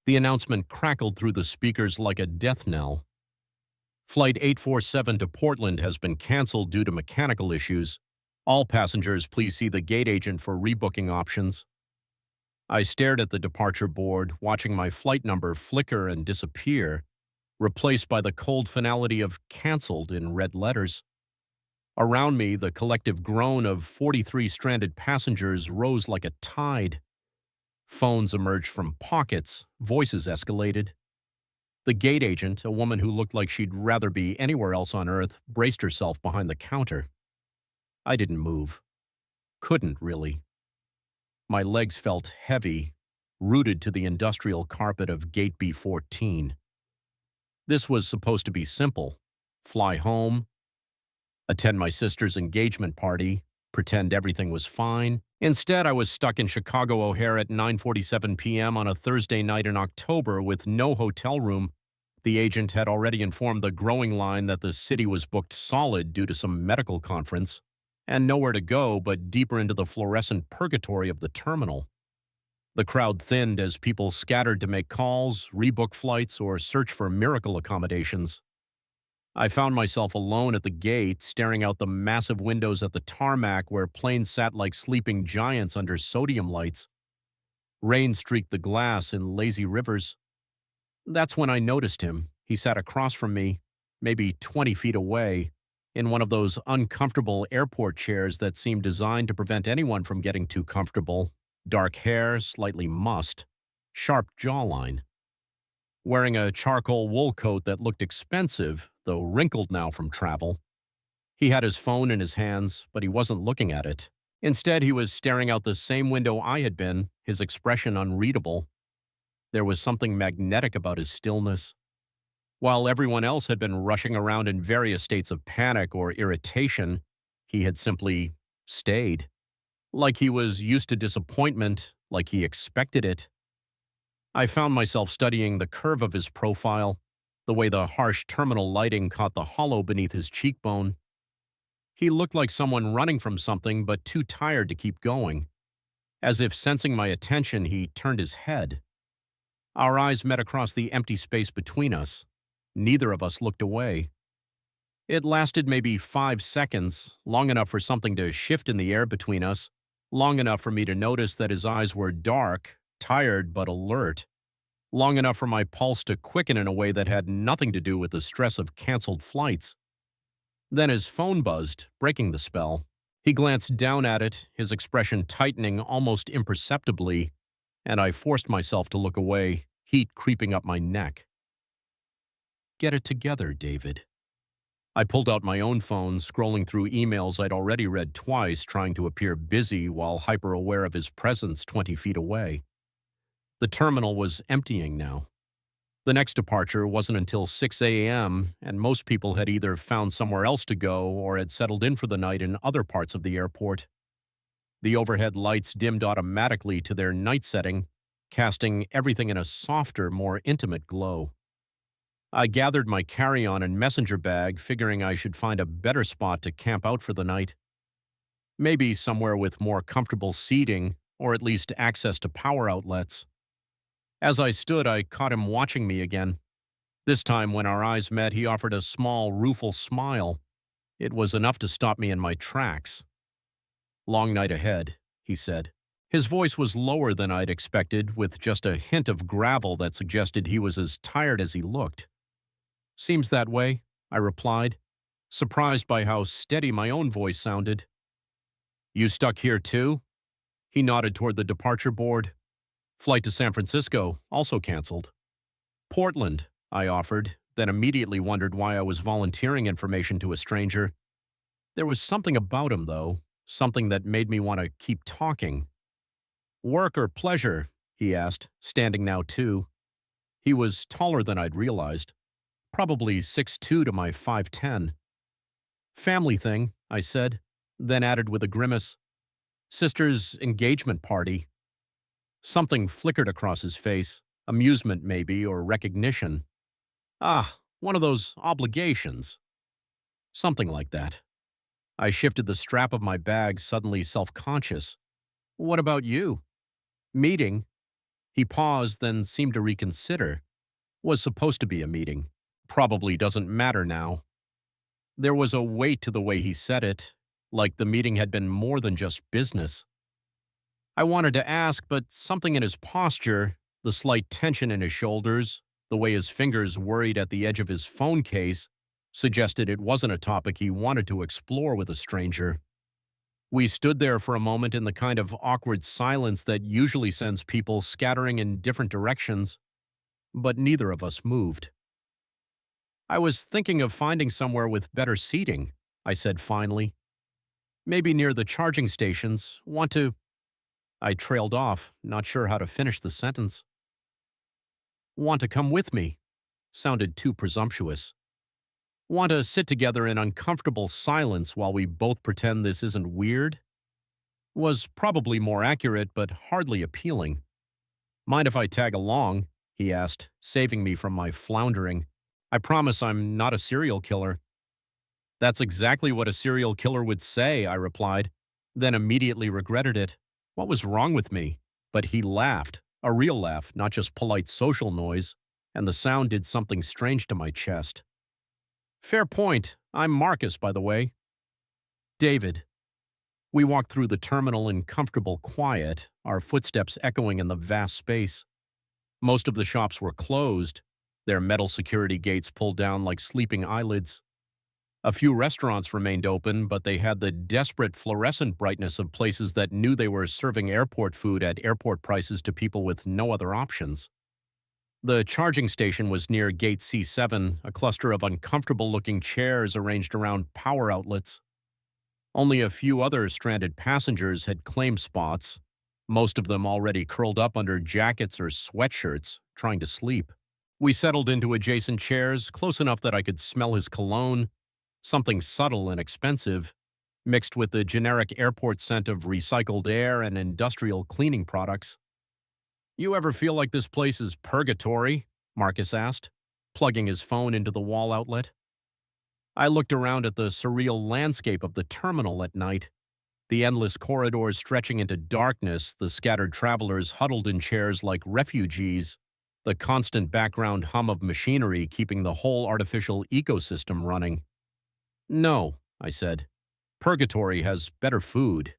The announcement crackled through the speakers like a death knell. Flight 847 to Portland has been canceled due to mechanical issues. All passengers, please see the gate agent for rebooking options. I stared at the departure board, watching my flight number flicker and disappear, replaced by the cold finality of "canceled" in red letters. Around me, the collective groan of 43 stranded passengers rose like a tide. Phones emerged from pockets, voices escalated. The gate agent, a woman who looked like she'd rather be anywhere else on Earth, braced herself behind the counter. I didn't move. Couldn't, really. My legs felt heavy, rooted to the industrial carpet of Gate B14. This was supposed to be simple. Fly home, attend my sister's engagement party, pretend everything was fine. Instead, I was stuck in Chicago O'Hare at 9:47 p.m. on a Thursday night in October with no hotel room. The agent had already informed the growing line that the city was booked solid due to some medical conference, and nowhere to go but deeper into the fluorescent purgatory of the terminal. The crowd thinned as people scattered to make calls, rebook flights, or search for miracle accommodations. I found myself alone at the gate, staring out the massive windows at the tarmac where planes sat like sleeping giants under sodium lights. Rain streaked the glass in lazy rivers. That's when I noticed him. He sat across from me, maybe 20 feet away, in one of those uncomfortable airport chairs that seemed designed to prevent anyone from getting too comfortable. Dark hair, slightly mussed, sharp jawline. Wearing a charcoal wool coat that looked expensive, though wrinkled now from travel. He had his phone in his hands, but he wasn't looking at it. Instead, he was staring out the same window I had been, his expression unreadable. There was something magnetic about his stillness. While everyone else had been rushing around in various states of panic or irritation, he had simply stayed. Like he was used to disappointment, like he expected it. I found myself studying the curve of his profile, the way the harsh terminal lighting caught the hollow beneath his cheekbone. He looked like someone running from something but too tired to keep going. As if sensing my attention, he turned his head. Our eyes met across the empty space between us. Neither of us looked away. It lasted maybe 5 seconds, long enough for something to shift in the air between us, long enough for me to notice that his eyes were dark, tired but alert, long enough for my pulse to quicken in a way that had nothing to do with the stress of canceled flights. Then his phone buzzed, breaking the spell. He glanced down at it, his expression tightening almost imperceptibly, and I forced myself to look away, heat creeping up my neck. Get it together, David. I pulled out my own phone, scrolling through emails I'd already read twice, trying to appear busy while hyper-aware of his presence 20 feet away. The terminal was emptying now. The next departure wasn't until 6 a.m., and most people had either found somewhere else to go or had settled in for the night in other parts of the airport. The overhead lights dimmed automatically to their night setting, casting everything in a softer, more intimate glow. I gathered my carry-on and messenger bag, figuring I should find a better spot to camp out for the night. Maybe somewhere with more comfortable seating, or at least access to power outlets. As I stood, I caught him watching me again. This time, when our eyes met, he offered a small, rueful smile. It was enough to stop me in my tracks. "Long night ahead," he said. His voice was lower than I'd expected, with just a hint of gravel that suggested he was as tired as he looked. "Seems that way," I replied, surprised by how steady my own voice sounded. "You stuck here too?" He nodded toward the departure board. "Flight to San Francisco, also canceled." "Portland," I offered, then immediately wondered why I was volunteering information to a stranger. There was something about him, though, something that made me want to keep talking. "Work or pleasure?" he asked, standing now too. He was taller than I'd realized, probably 6'2" to my 5'10". "Family thing," I said, then added with a grimace, "Sister's engagement party." Something flickered across his face, amusement maybe, or recognition. "Ah, one of those obligations." Something like that. I shifted the strap of my bag, suddenly self-conscious. "What about you?" "Meeting." He paused, then seemed to reconsider. Was supposed to be a meeting. Probably doesn't matter now. There was a weight to the way he said it, like the meeting had been more than just business. I wanted to ask, but something in his posture, the slight tension in his shoulders, the way his fingers worried at the edge of his phone case, suggested it wasn't a topic he wanted to explore with a stranger. We stood there for a moment in the kind of awkward silence that usually sends people scattering in different directions, but neither of us moved. I was thinking of finding somewhere with better seating, I said finally. Maybe near the charging stations. Want to... I trailed off, not sure how to finish the sentence. Want to come with me? Sounded too presumptuous. Want to sit together in uncomfortable silence while we both pretend this isn't weird? Was probably more accurate, but hardly appealing. Mind if I tag along? He asked, saving me from my floundering. I promise I'm not a serial killer. That's exactly what a serial killer would say, I replied, then immediately regretted it. What was wrong with me? But he laughed, a real laugh, not just polite social noise, and the sound did something strange to my chest. Fair point. I'm Marcus, by the way. David. We walked through the terminal in comfortable quiet, our footsteps echoing in the vast space. Most of the shops were closed, their metal security gates pulled down like sleeping eyelids. A few restaurants remained open, but they had the desperate fluorescent brightness of places that knew they were serving airport food at airport prices to people with no other options. The charging station was near Gate C7, a cluster of uncomfortable-looking chairs arranged around power outlets. Only a few other stranded passengers had claimed spots, most of them already curled up under jackets or sweatshirts, trying to sleep. We settled into adjacent chairs, close enough that I could smell his cologne, something subtle and expensive, mixed with the generic airport scent of recycled air and industrial cleaning products. You ever feel like this place is purgatory? Marcus asked, plugging his phone into the wall outlet. I looked around at the surreal landscape of the terminal at night, the endless corridors stretching into darkness, the scattered travelers huddled in chairs like refugees, the constant background hum of machinery keeping the whole artificial ecosystem running. No, I said. Purgatory has better food.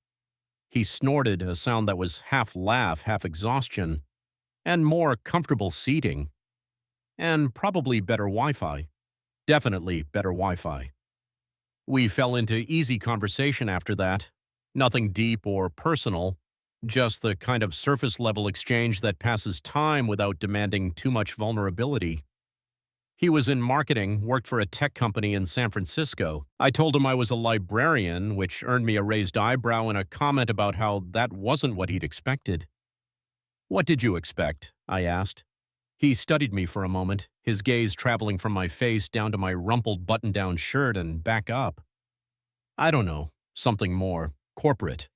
He snorted, a sound that was half laugh, half exhaustion, and more comfortable seating. And probably better Wi-Fi. Definitely better Wi-Fi. We fell into easy conversation after that. Nothing deep or personal, just the kind of surface-level exchange that passes time without demanding too much vulnerability. He was in marketing, worked for a tech company in San Francisco. I told him I was a librarian, which earned me a raised eyebrow and a comment about how that wasn't what he'd expected. What did you expect? I asked. He studied me for a moment, his gaze traveling from my face down to my rumpled button-down shirt and back up. I don't know, something more corporate.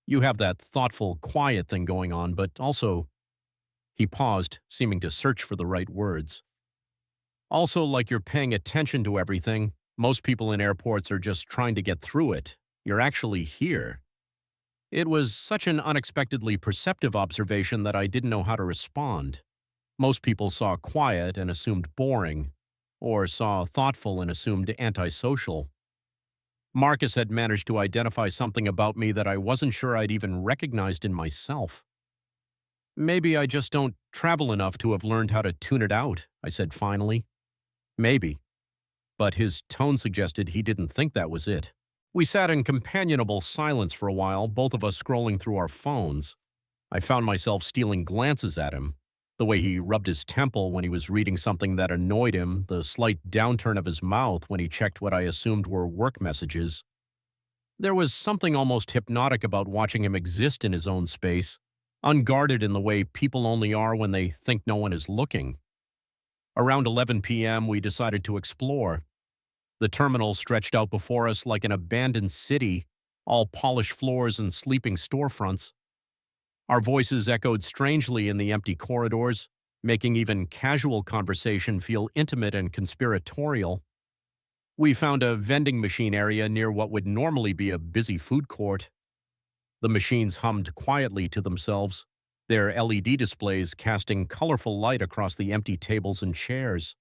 You have that thoughtful, quiet thing going on, but also... He paused, seeming to search for the right words. Also, like you're paying attention to everything. Most people in airports are just trying to get through it. You're actually here. It was such an unexpectedly perceptive observation that I didn't know how to respond. Most people saw quiet and assumed boring, or saw thoughtful and assumed antisocial. Marcus had managed to identify something about me that I wasn't sure I'd even recognized in myself. Maybe I just don't travel enough to have learned how to tune it out, I said finally. Maybe. But his tone suggested he didn't think that was it. We sat in companionable silence for a while, both of us scrolling through our phones. I found myself stealing glances at him. The way he rubbed his temple when he was reading something that annoyed him, the slight downturn of his mouth when he checked what I assumed were work messages. There was something almost hypnotic about watching him exist in his own space, unguarded in the way people only are when they think no one is looking. Around 11 p.m., we decided to explore. The terminal stretched out before us like an abandoned city, all polished floors and sleeping storefronts. Our voices echoed strangely in the empty corridors, making even casual conversation feel intimate and conspiratorial. We found a vending machine area near what would normally be a busy food court. The machines hummed quietly to themselves, their LED displays casting colorful light across the empty tables and chairs.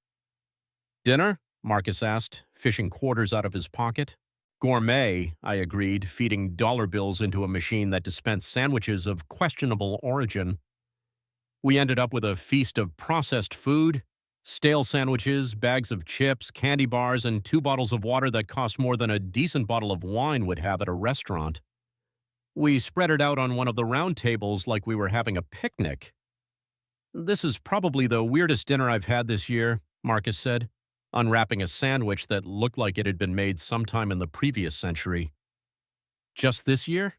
"Dinner?" Marcus asked, fishing quarters out of his pocket. "Gourmet," I agreed, feeding dollar bills into a machine that dispensed sandwiches of questionable origin. We ended up with a feast of processed food, stale sandwiches, bags of chips, candy bars, and 2 bottles of water that cost more than a decent bottle of wine would have at a restaurant. We spread it out on one of the round tables like we were having a picnic. "This is probably the weirdest dinner I've had this year," Marcus said, unwrapping a sandwich that looked like it had been made sometime in the previous century. "Just this year?"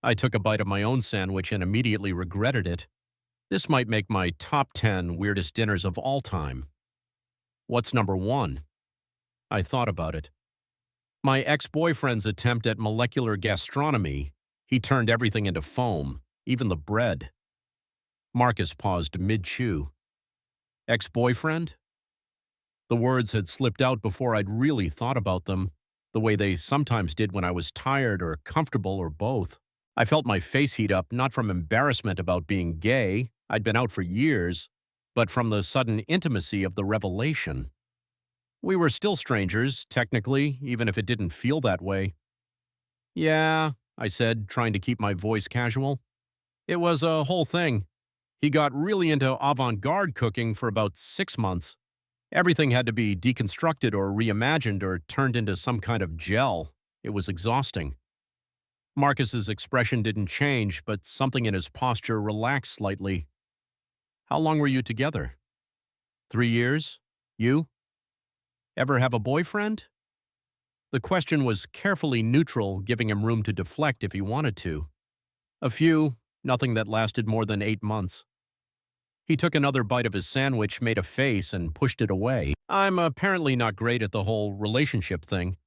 I took a bite of my own sandwich and immediately regretted it. This might make my top 10 weirdest dinners of all time. What's number 1? I thought about it. My ex-boyfriend's attempt at molecular gastronomy. He turned everything into foam, even the bread. Marcus paused mid-chew. Ex-boyfriend? The words had slipped out before I'd really thought about them, the way they sometimes did when I was tired or comfortable or both. I felt my face heat up, not from embarrassment about being gay, I'd been out for years, but from the sudden intimacy of the revelation. We were still strangers, technically, even if it didn't feel that way. "Yeah," I said, trying to keep my voice casual. "It was a whole thing. He got really into avant-garde cooking for about 6 months. Everything had to be deconstructed or reimagined or turned into some kind of gel. It was exhausting." Marcus's expression didn't change, but something in his posture relaxed slightly. "How long were you together?" 3 years. You? Ever have a boyfriend?" The question was carefully neutral, giving him room to deflect if he wanted to. "A few, nothing that lasted more than 8 months." He took another bite of his sandwich, made a face, and pushed it away. "I'm apparently not great at the whole relationship thing.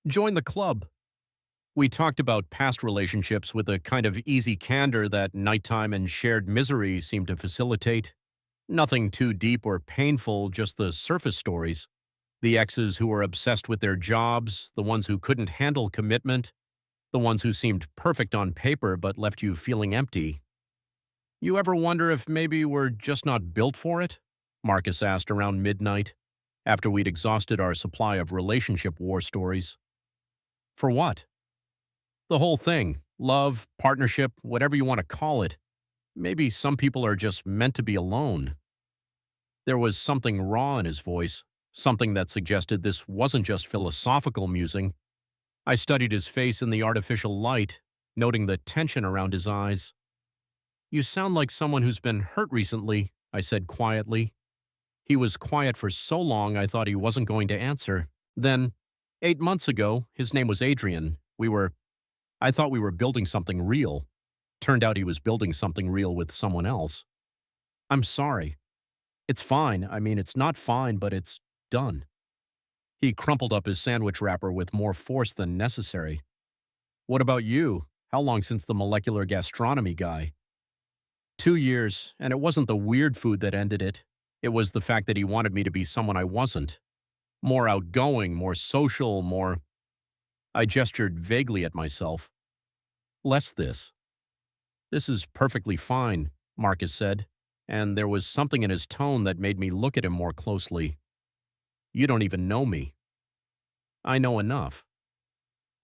Join the club." We talked about past relationships with a kind of easy candor that nighttime and shared misery seemed to facilitate. Nothing too deep or painful, just the surface stories. The exes who were obsessed with their jobs, the ones who couldn't handle commitment, the ones who seemed perfect on paper but left you feeling empty. "You ever wonder if maybe we're just not built for it?" Marcus asked around midnight, after we'd exhausted our supply of relationship war stories. "For what?" "The whole thing. Love, partnership, whatever you want to call it. Maybe some people are just meant to be alone." There was something raw in his voice, something that suggested this wasn't just philosophical musing. I studied his face in the artificial light, noting the tension around his eyes. "You sound like someone who's been hurt recently," I said quietly. He was quiet for so long I thought he wasn't going to answer. Then, 8 months ago, his name was Adrian. I thought we were building something real. Turned out he was building something real with someone else. "I'm sorry." "It's fine. I mean, it's not fine, but it's done." He crumpled up his sandwich wrapper with more force than necessary. "What about you? How long since the molecular gastronomy guy?" 2 years, and it wasn't the weird food that ended it. It was the fact that he wanted me to be someone I wasn't. More outgoing, more social, more... I gestured vaguely at myself. "Less this." "This is perfectly fine," Marcus said, and there was something in his tone that made me look at him more closely. "You don't even know me." "I know enough."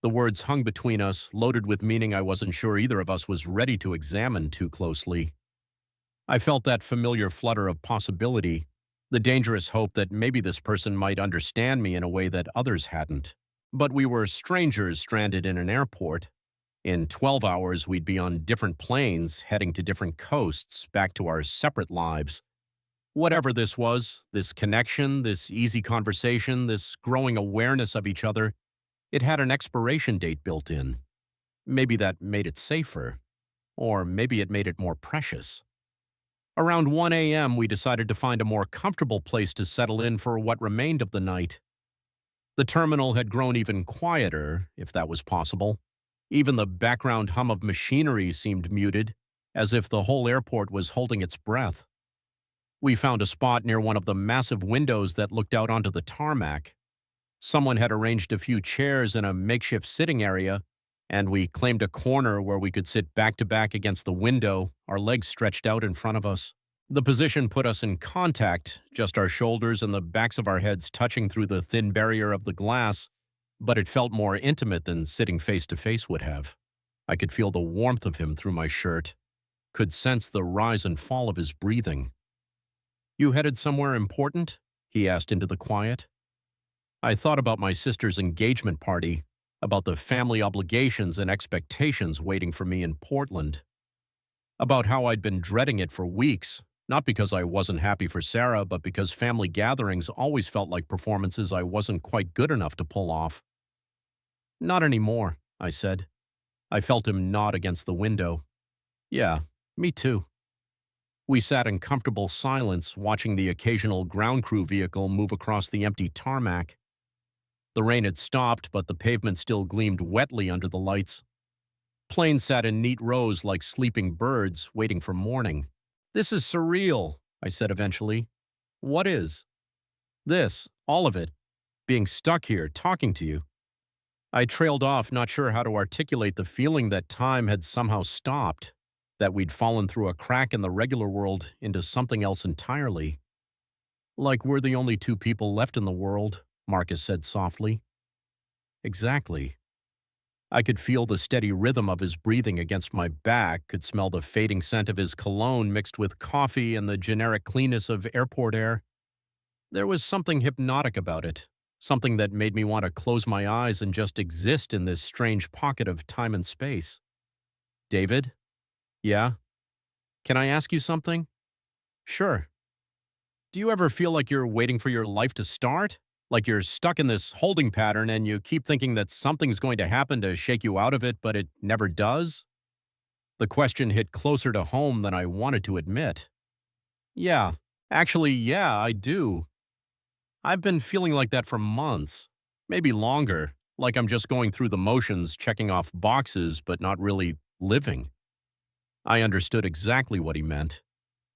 The words hung between us, loaded with meaning I wasn't sure either of us was ready to examine too closely. I felt that familiar flutter of possibility, the dangerous hope that maybe this person might understand me in a way that others hadn't. But we were strangers stranded in an airport. In 12 hours, we'd be on different planes, heading to different coasts, back to our separate lives. Whatever this was, this connection, this easy conversation, this growing awareness of each other, it had an expiration date built in. Maybe that made it safer. Or maybe it made it more precious. Around 1 a.m., we decided to find a more comfortable place to settle in for what remained of the night. The terminal had grown even quieter, if that was possible. Even the background hum of machinery seemed muted, as if the whole airport was holding its breath. We found a spot near one of the massive windows that looked out onto the tarmac. Someone had arranged a few chairs in a makeshift sitting area, and we claimed a corner where we could sit back to back against the window, our legs stretched out in front of us. The position put us in contact, just our shoulders and the backs of our heads touching through the thin barrier of the glass, but it felt more intimate than sitting face to face would have. I could feel the warmth of him through my shirt, could sense the rise and fall of his breathing. "You headed somewhere important?" he asked into the quiet. I thought about my sister's engagement party, about the family obligations and expectations waiting for me in Portland, about how I'd been dreading it for weeks, not because I wasn't happy for Sarah, but because family gatherings always felt like performances I wasn't quite good enough to pull off. "Not anymore," I said. I felt him nod against the window. "Yeah, me too." We sat in comfortable silence, watching the occasional ground crew vehicle move across the empty tarmac. The rain had stopped, but the pavement still gleamed wetly under the lights. Planes sat in neat rows like sleeping birds, waiting for morning. "This is surreal," I said eventually. "What is?" "This, all of it. Being stuck here, talking to you." I trailed off, not sure how to articulate the feeling that time had somehow stopped, that we'd fallen through a crack in the regular world into something else entirely. "Like we're the only two people left in the world," Marcus said softly. "Exactly." I could feel the steady rhythm of his breathing against my back, could smell the fading scent of his cologne mixed with coffee and the generic cleanness of airport air. There was something hypnotic about it, something that made me want to close my eyes and just exist in this strange pocket of time and space. "David?" "Yeah?" "Can I ask you something?" "Sure." "Do you ever feel like you're waiting for your life to start? Like you're stuck in this holding pattern and you keep thinking that something's going to happen to shake you out of it, but it never does?" The question hit closer to home than I wanted to admit. "Yeah. Actually, yeah, I do. I've been feeling like that for months. Maybe longer. Like I'm just going through the motions, checking off boxes, but not really living." I understood exactly what he meant.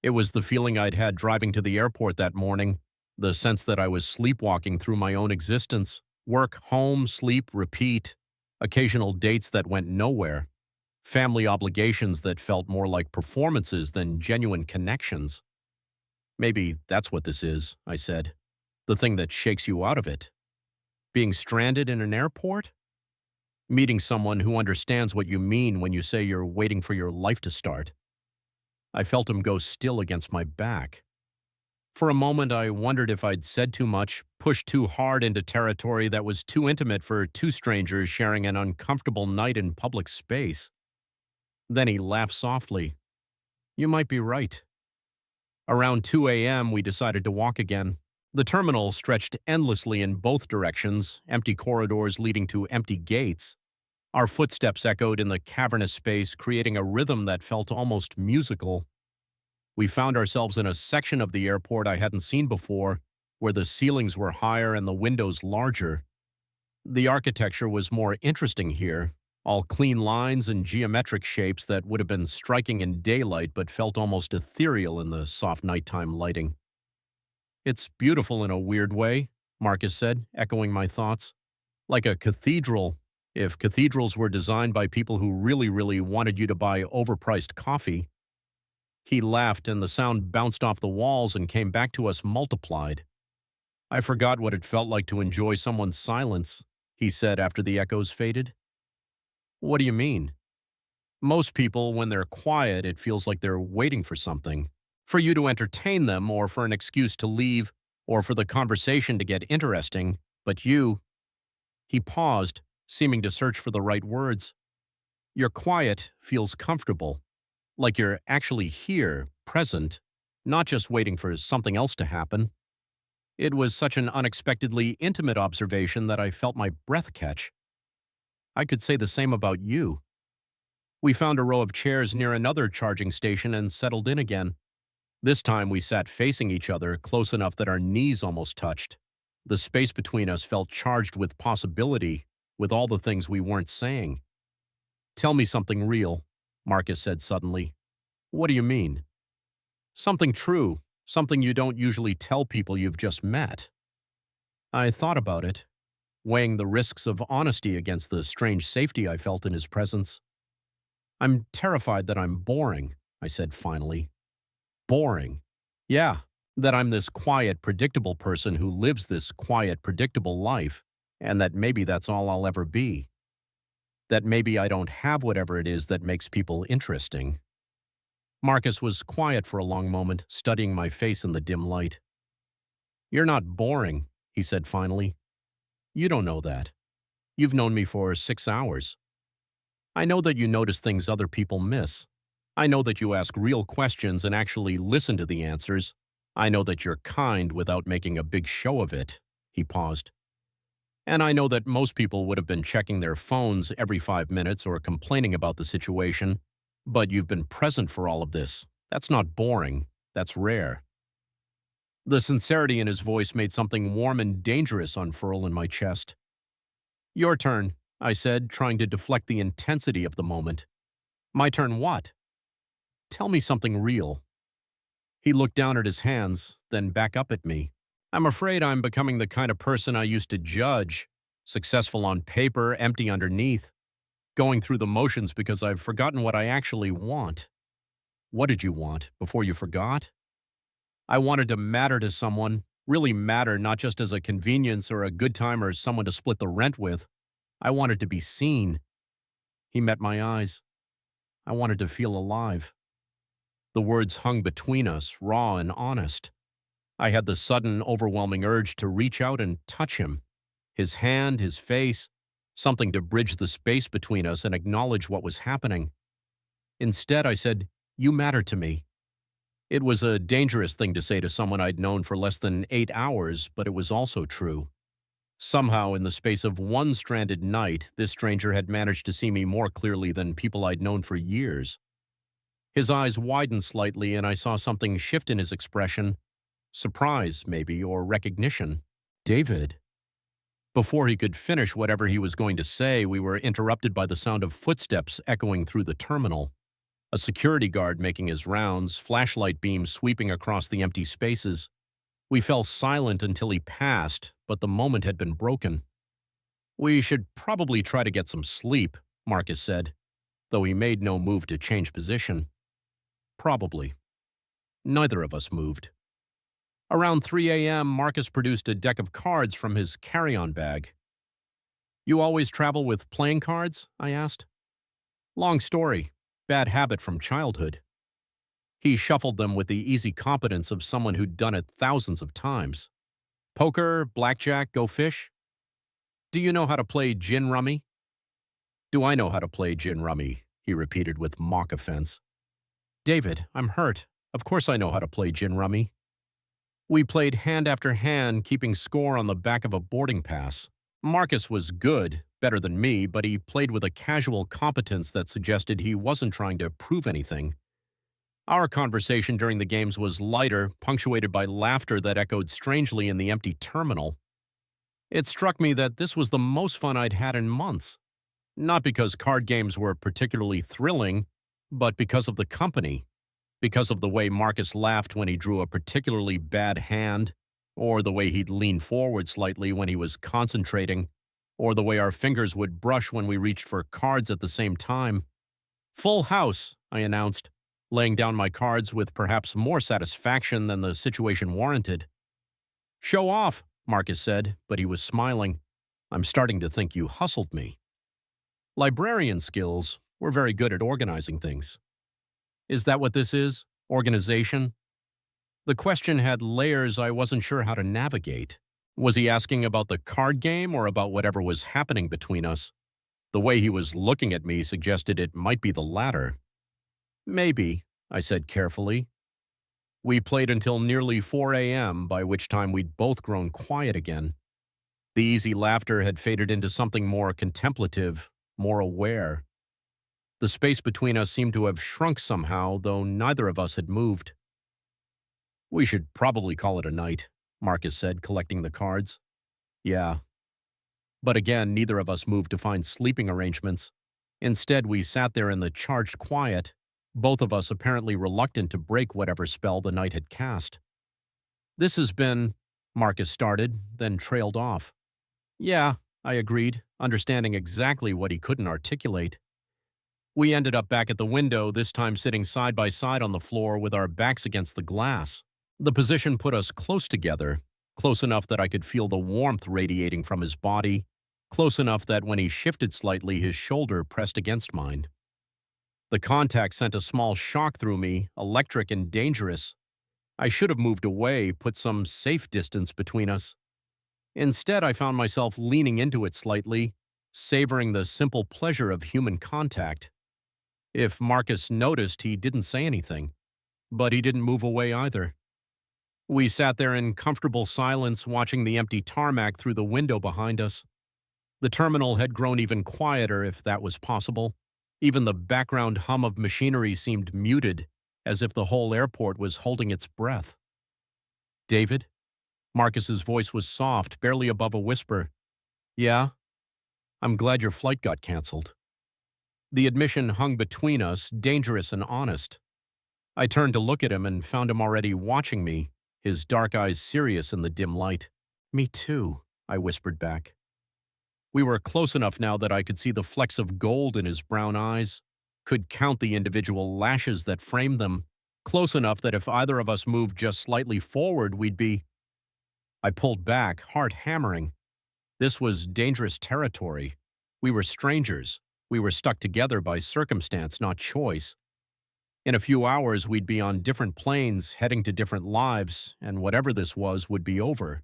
It was the feeling I'd had driving to the airport that morning, the sense that I was sleepwalking through my own existence. Work, home, sleep, repeat. Occasional dates that went nowhere. Family obligations that felt more like performances than genuine connections. "Maybe that's what this is," I said. "The thing that shakes you out of it. Being stranded in an airport? Meeting someone who understands what you mean when you say you're waiting for your life to start." I felt him go still against my back. For a moment, I wondered if I'd said too much, pushed too hard into territory that was too intimate for two strangers sharing an uncomfortable night in public space. Then he laughed softly. "You might be right." Around 2 a.m., we decided to walk again. The terminal stretched endlessly in both directions, empty corridors leading to empty gates. Our footsteps echoed in the cavernous space, creating a rhythm that felt almost musical. We found ourselves in a section of the airport I hadn't seen before, where the ceilings were higher and the windows larger. The architecture was more interesting here, all clean lines and geometric shapes that would have been striking in daylight but felt almost ethereal in the soft nighttime lighting. "It's beautiful in a weird way," Marcus said, echoing my thoughts. "Like a cathedral, if cathedrals were designed by people who really wanted you to buy overpriced coffee." He laughed, and the sound bounced off the walls and came back to us multiplied. "I forgot what it felt like to enjoy someone's silence," he said after the echoes faded. "What do you mean?" "Most people, when they're quiet, it feels like they're waiting for something. For you to entertain them, or for an excuse to leave, or for the conversation to get interesting. But you—" He paused, seeming to search for the right words. "Your quiet feels comfortable. Like you're actually here, present, not just waiting for something else to happen." It was such an unexpectedly intimate observation that I felt my breath catch. "I could say the same about you." We found a row of chairs near another charging station and settled in again. This time we sat facing each other, close enough that our knees almost touched. The space between us felt charged with possibility, with all the things we weren't saying. "Tell me something real," Marcus said suddenly. "What do you mean?" "Something true, something you don't usually tell people you've just met." I thought about it. weighing the risks of honesty against the strange safety I felt in his presence. I'm terrified that I'm boring, I said finally. Boring? Yeah, that I'm this quiet, predictable person who lives this quiet, predictable life, and that maybe that's all I'll ever be. That maybe I don't have whatever it is that makes people interesting. Marcus was quiet for a long moment, studying my face in the dim light. You're not boring, he said finally. You don't know that. You've known me for 6 hours. I know that you notice things other people miss. I know that you ask real questions and actually listen to the answers. I know that you're kind without making a big show of it. He paused. And I know that most people would have been checking their phones every 5 minutes or complaining about the situation, but you've been present for all of this. That's not boring. That's rare. The sincerity in his voice made something warm and dangerous unfurl in my chest. Your turn, I said, trying to deflect the intensity of the moment. My turn what? Tell me something real. He looked down at his hands, then back up at me. I'm afraid I'm becoming the kind of person I used to judge, successful on paper, empty underneath, going through the motions because I've forgotten what I actually want. What did you want before you forgot? I wanted to matter to someone, really matter, not just as a convenience or a good time or someone to split the rent with. I wanted to be seen. He met my eyes. I wanted to feel alive. The words hung between us, raw and honest. I had the sudden, overwhelming urge to reach out and touch him. His hand, his face, something to bridge the space between us and acknowledge what was happening. Instead, I said, "You matter to me." It was a dangerous thing to say to someone I'd known for less than 8 hours, but it was also true. Somehow, in the space of one stranded night, this stranger had managed to see me more clearly than people I'd known for years. His eyes widened slightly, and I saw something shift in his expression. Surprise, maybe, or recognition. David. Before he could finish whatever he was going to say, we were interrupted by the sound of footsteps echoing through the terminal. A security guard making his rounds, flashlight beams sweeping across the empty spaces. We fell silent until he passed, but the moment had been broken. We should probably try to get some sleep, Marcus said, though he made no move to change position. Probably. Neither of us moved. Around 3 a.m., Marcus produced a deck of cards from his carry-on bag. You always travel with playing cards? I asked. Long story. Bad habit from childhood. He shuffled them with the easy competence of someone who'd done it thousands of times. Poker, blackjack, go fish? Do you know how to play gin rummy? Do I know how to play gin rummy? He repeated with mock offense. David, I'm hurt. Of course I know how to play gin rummy. We played hand after hand, keeping score on the back of a boarding pass. Marcus was good, better than me, but he played with a casual competence that suggested he wasn't trying to prove anything. Our conversation during the games was lighter, punctuated by laughter that echoed strangely in the empty terminal. It struck me that this was the most fun I'd had in months. Not because card games were particularly thrilling, but because of the company. Because of the way Marcus laughed when he drew a particularly bad hand, or the way he'd lean forward slightly when he was concentrating, or the way our fingers would brush when we reached for cards at the same time. Full house, I announced, laying down my cards with perhaps more satisfaction than the situation warranted. Show off, Marcus said, but he was smiling. I'm starting to think you hustled me. Librarian skills. We're very good at organizing things. Is that what this is? Organization? The question had layers I wasn't sure how to navigate. Was he asking about the card game or about whatever was happening between us? The way he was looking at me suggested it might be the latter. Maybe, I said carefully. We played until nearly 4 a.m., by which time we'd both grown quiet again. The easy laughter had faded into something more contemplative, more aware. The space between us seemed to have shrunk somehow, though neither of us had moved. We should probably call it a night, Marcus said, collecting the cards. Yeah. But again, neither of us moved to find sleeping arrangements. Instead, we sat there in the charged quiet, both of us apparently reluctant to break whatever spell the night had cast. This has been, Marcus started, then trailed off. Yeah, I agreed, understanding exactly what he couldn't articulate. We ended up back at the window, this time sitting side by side on the floor with our backs against the glass. The position put us close together, close enough that I could feel the warmth radiating from his body, close enough that when he shifted slightly, his shoulder pressed against mine. The contact sent a small shock through me, electric and dangerous. I should have moved away, put some safe distance between us. Instead, I found myself leaning into it slightly, savoring the simple pleasure of human contact. If Marcus noticed, he didn't say anything, but he didn't move away either. We sat there in comfortable silence, watching the empty tarmac through the window behind us. The terminal had grown even quieter, if that was possible. Even the background hum of machinery seemed muted, as if the whole airport was holding its breath. "David?" Marcus's voice was soft, barely above a whisper. "Yeah? I'm glad your flight got canceled." The admission hung between us, dangerous and honest. I turned to look at him and found him already watching me, his dark eyes serious in the dim light. "Me too," I whispered back. We were close enough now that I could see the flecks of gold in his brown eyes, could count the individual lashes that framed them, close enough that if either of us moved just slightly forward, we'd be... I pulled back, heart hammering. This was dangerous territory. We were strangers. We were stuck together by circumstance, not choice. In a few hours, we'd be on different planes, heading to different lives, and whatever this was would be over.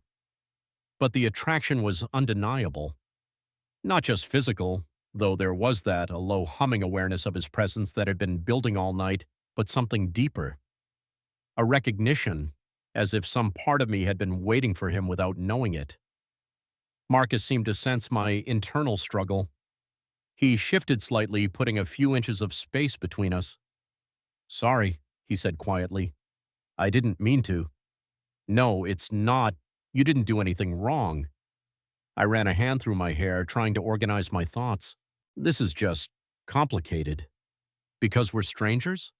But the attraction was undeniable. Not just physical, though there was that, a low humming awareness of his presence that had been building all night, but something deeper. A recognition, as if some part of me had been waiting for him without knowing it. Marcus seemed to sense my internal struggle. He shifted slightly, putting a few inches of space between us. "Sorry," he said quietly. "I didn't mean to." "No, it's not. You didn't do anything wrong." I ran a hand through my hair, trying to organize my thoughts. "This is just complicated. Because we're strangers?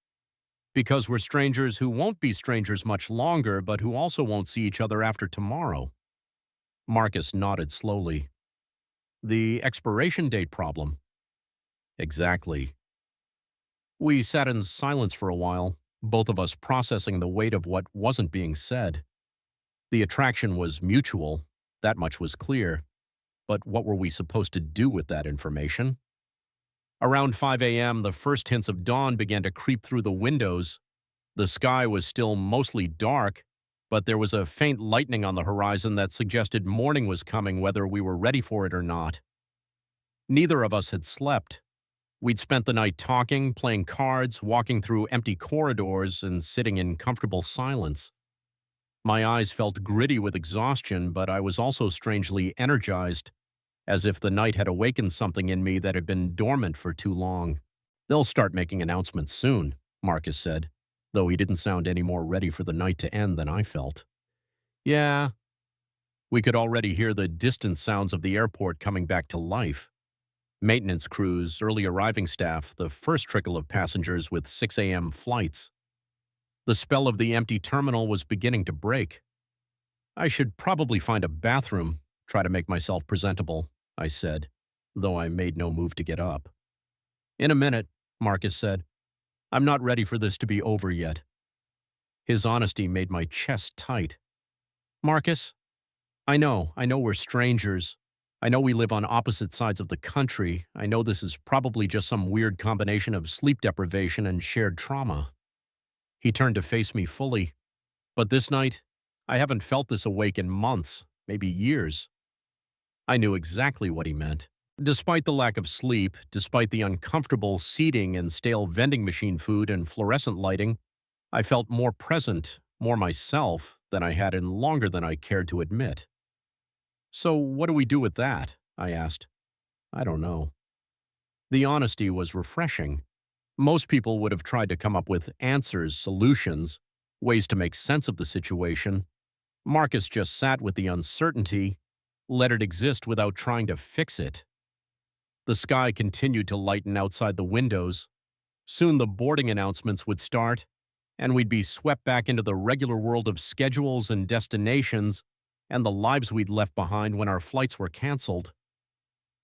Because we're strangers who won't be strangers much longer, but who also won't see each other after tomorrow." Marcus nodded slowly. "The expiration date problem." "Exactly." We sat in silence for a while, both of us processing the weight of what wasn't being said. The attraction was mutual, that much was clear. But what were we supposed to do with that information? Around 5 a.m., the first hints of dawn began to creep through the windows. The sky was still mostly dark, but there was a faint lightening on the horizon that suggested morning was coming whether we were ready for it or not. Neither of us had slept. We'd spent the night talking, playing cards, walking through empty corridors, and sitting in comfortable silence. My eyes felt gritty with exhaustion, but I was also strangely energized, as if the night had awakened something in me that had been dormant for too long. "They'll start making announcements soon," Marcus said, though he didn't sound any more ready for the night to end than I felt. "Yeah." We could already hear the distant sounds of the airport coming back to life. Maintenance crews, early arriving staff, the first trickle of passengers with 6 a.m. flights. The spell of the empty terminal was beginning to break. "I should probably find a bathroom, try to make myself presentable," I said, though I made no move to get up. "In a minute," Marcus said. "I'm not ready for this to be over yet." His honesty made my chest tight. "Marcus, I know we're strangers. I know we live on opposite sides of the country. I know this is probably just some weird combination of sleep deprivation and shared trauma." He turned to face me fully. "But this night, I haven't felt this awake in months, maybe years." I knew exactly what he meant. Despite the lack of sleep, despite the uncomfortable seating and stale vending machine food and fluorescent lighting, I felt more present, more myself, than I had in longer than I cared to admit. "So what do we do with that?" I asked. "I don't know." The honesty was refreshing. Most people would have tried to come up with answers, solutions, ways to make sense of the situation. Marcus just sat with the uncertainty, let it exist without trying to fix it. The sky continued to lighten outside the windows. Soon the boarding announcements would start, and we'd be swept back into the regular world of schedules and destinations and the lives we'd left behind when our flights were canceled.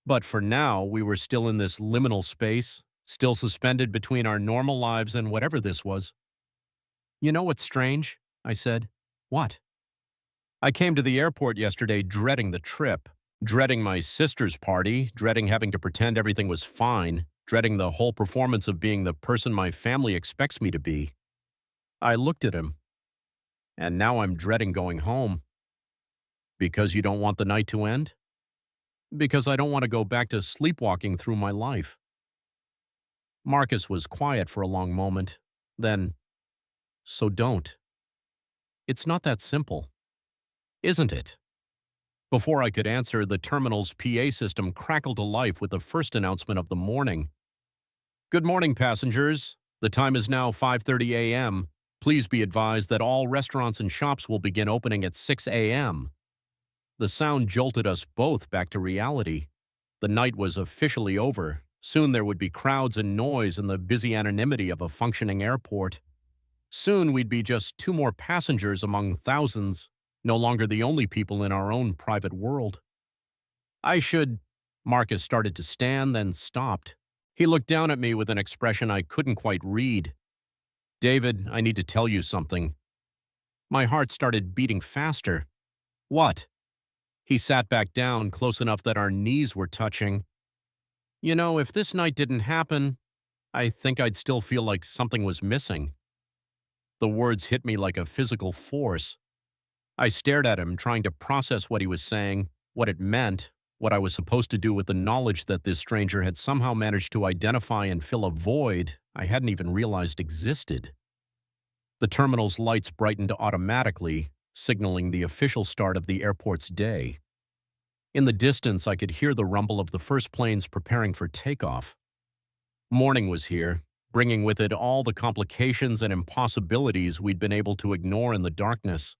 But for now, we were still in this liminal space, still suspended between our normal lives and whatever this was. You know what's strange? I said. What? I came to the airport yesterday dreading the trip, dreading my sister's party, dreading having to pretend everything was fine, dreading the whole performance of being the person my family expects me to be. I looked at him, and now I'm dreading going home. Because you don't want the night to end? Because I don't want to go back to sleepwalking through my life. Marcus was quiet for a long moment. Then, so don't. It's not that simple, isn't it? Before I could answer, the terminal's PA system crackled to life with the first announcement of the morning. Good morning, passengers. The time is now 5:30 a.m. Please be advised that all restaurants and shops will begin opening at 6 a.m. The sound jolted us both back to reality. The night was officially over. Soon there would be crowds and noise in the busy anonymity of a functioning airport. Soon we'd be just two more passengers among thousands, no longer the only people in our own private world. I should... Marcus started to stand, then stopped. He looked down at me with an expression I couldn't quite read. David, I need to tell you something. My heart started beating faster. What? He sat back down, close enough that our knees were touching. You know, if this night didn't happen, I think I'd still feel like something was missing. The words hit me like a physical force. I stared at him, trying to process what he was saying, what it meant, what I was supposed to do with the knowledge that this stranger had somehow managed to identify and fill a void I hadn't even realized existed. The terminal's lights brightened automatically, signaling the official start of the airport's day. In the distance, I could hear the rumble of the first planes preparing for takeoff. Morning was here, bringing with it all the complications and impossibilities we'd been able to ignore in the darkness.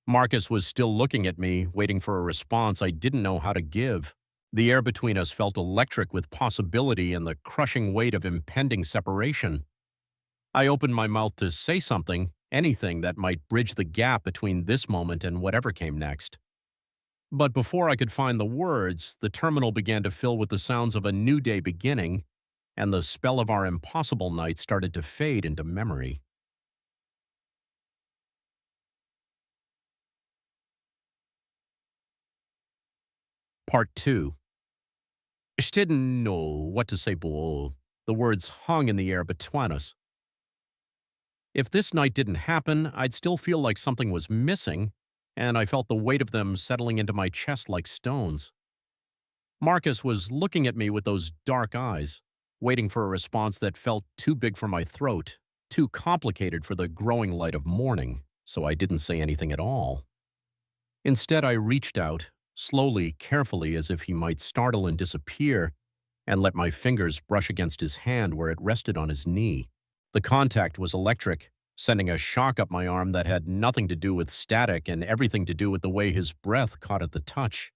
Marcus was still looking at me, waiting for a response I didn't know how to give. The air between us felt electric with possibility and the crushing weight of impending separation. I opened my mouth to say something, anything that might bridge the gap between this moment and whatever came next. But before I could find the words, the terminal began to fill with the sounds of a new day beginning, and the spell of our impossible night started to fade into memory. Part 2. I didn't know what to say, boy. The words hung in the air between us. If this night didn't happen, I'd still feel like something was missing, and I felt the weight of them settling into my chest like stones. Marcus was looking at me with those dark eyes, waiting for a response that felt too big for my throat, too complicated for the growing light of morning, so I didn't say anything at all. Instead, I reached out, slowly, carefully, as if he might startle and disappear, and let my fingers brush against his hand where it rested on his knee. The contact was electric, sending a shock up my arm that had nothing to do with static and everything to do with the way his breath caught at the touch.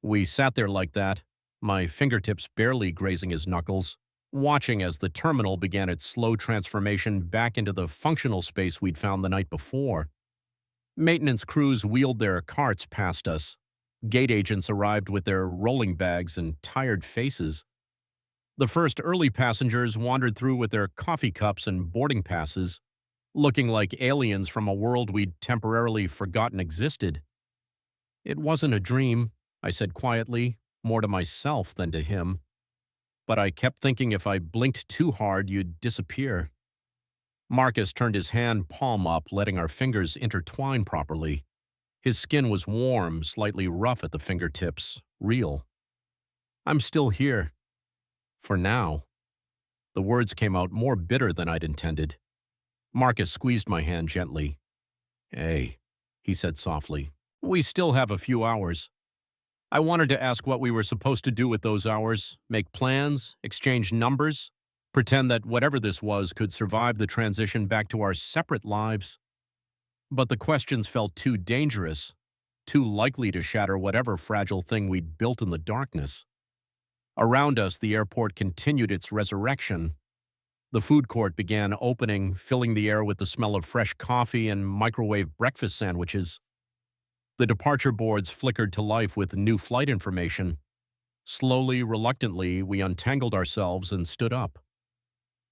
We sat there like that, my fingertips barely grazing his knuckles, watching as the terminal began its slow transformation back into the functional space we'd found the night before. Maintenance crews wheeled their carts past us. Gate agents arrived with their rolling bags and tired faces. The first early passengers wandered through with their coffee cups and boarding passes, looking like aliens from a world we'd temporarily forgotten existed. It wasn't a dream, I said quietly, more to myself than to him. But I kept thinking if I blinked too hard, you'd disappear. Marcus turned his hand palm up, letting our fingers intertwine properly. His skin was warm, slightly rough at the fingertips, real. I'm still here. For now. The words came out more bitter than I'd intended. Marcus squeezed my hand gently. Hey, he said softly, we still have a few hours. I wanted to ask what we were supposed to do with those hours, make plans, exchange numbers, pretend that whatever this was could survive the transition back to our separate lives. But the questions felt too dangerous, too likely to shatter whatever fragile thing we'd built in the darkness. Around us, the airport continued its resurrection. The food court began opening, filling the air with the smell of fresh coffee and microwave breakfast sandwiches. The departure boards flickered to life with new flight information. Slowly, reluctantly, we untangled ourselves and stood up.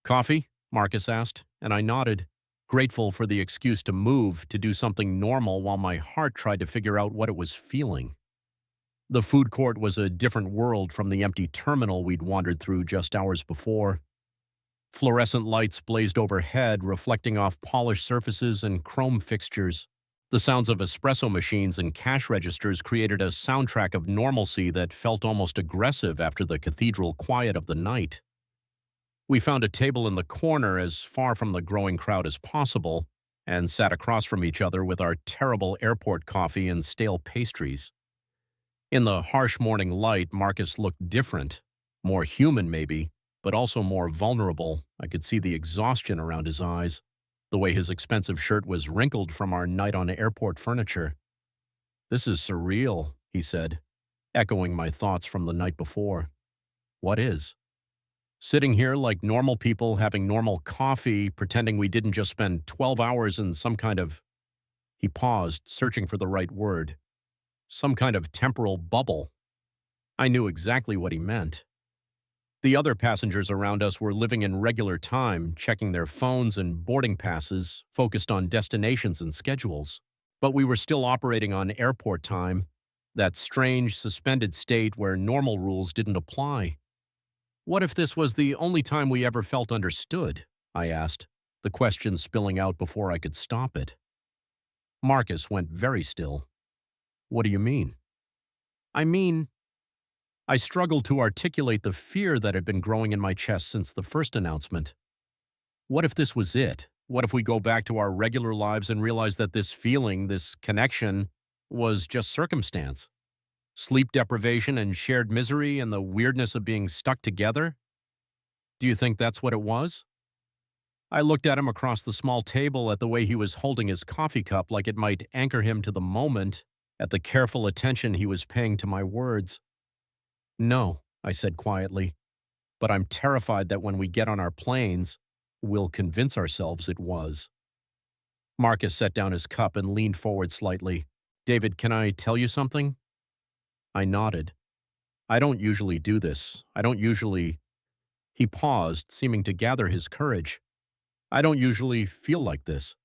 Coffee? Marcus asked, and I nodded, grateful for the excuse to move, to do something normal while my heart tried to figure out what it was feeling. The food court was a different world from the empty terminal we'd wandered through just hours before. Fluorescent lights blazed overhead, reflecting off polished surfaces and chrome fixtures. The sounds of espresso machines and cash registers created a soundtrack of normalcy that felt almost aggressive after the cathedral quiet of the night. We found a table in the corner as far from the growing crowd as possible and sat across from each other with our terrible airport coffee and stale pastries. In the harsh morning light, Marcus looked different, more human maybe, but also more vulnerable. I could see the exhaustion around his eyes, the way his expensive shirt was wrinkled from our night on airport furniture. "This is surreal," he said, echoing my thoughts from the night before. "What is?" "Sitting here like normal people having normal coffee, pretending we didn't just spend 12 hours in some kind of—" He paused, searching for the right word. "Some kind of temporal bubble." I knew exactly what he meant. The other passengers around us were living in regular time, checking their phones and boarding passes, focused on destinations and schedules. But we were still operating on airport time, that strange, suspended state where normal rules didn't apply. What if this was the only time we ever felt understood? I asked, the question spilling out before I could stop it. Marcus went very still. "What do you mean?" "I mean," I struggled to articulate the fear that had been growing in my chest since the first announcement. What if this was it? What if we go back to our regular lives and realize that this feeling, this connection, was just circumstance? Sleep deprivation and shared misery and the weirdness of being stuck together? Do you think that's what it was? I looked at him across the small table, at the way he was holding his coffee cup like it might anchor him to the moment, at the careful attention he was paying to my words. "No," I said quietly, "but I'm terrified that when we get on our planes, we'll convince ourselves it was." Marcus set down his cup and leaned forward slightly. "David, can I tell you something?" I nodded. "I don't usually do this. I don't usually—" He paused, seeming to gather his courage. "I don't usually feel like this.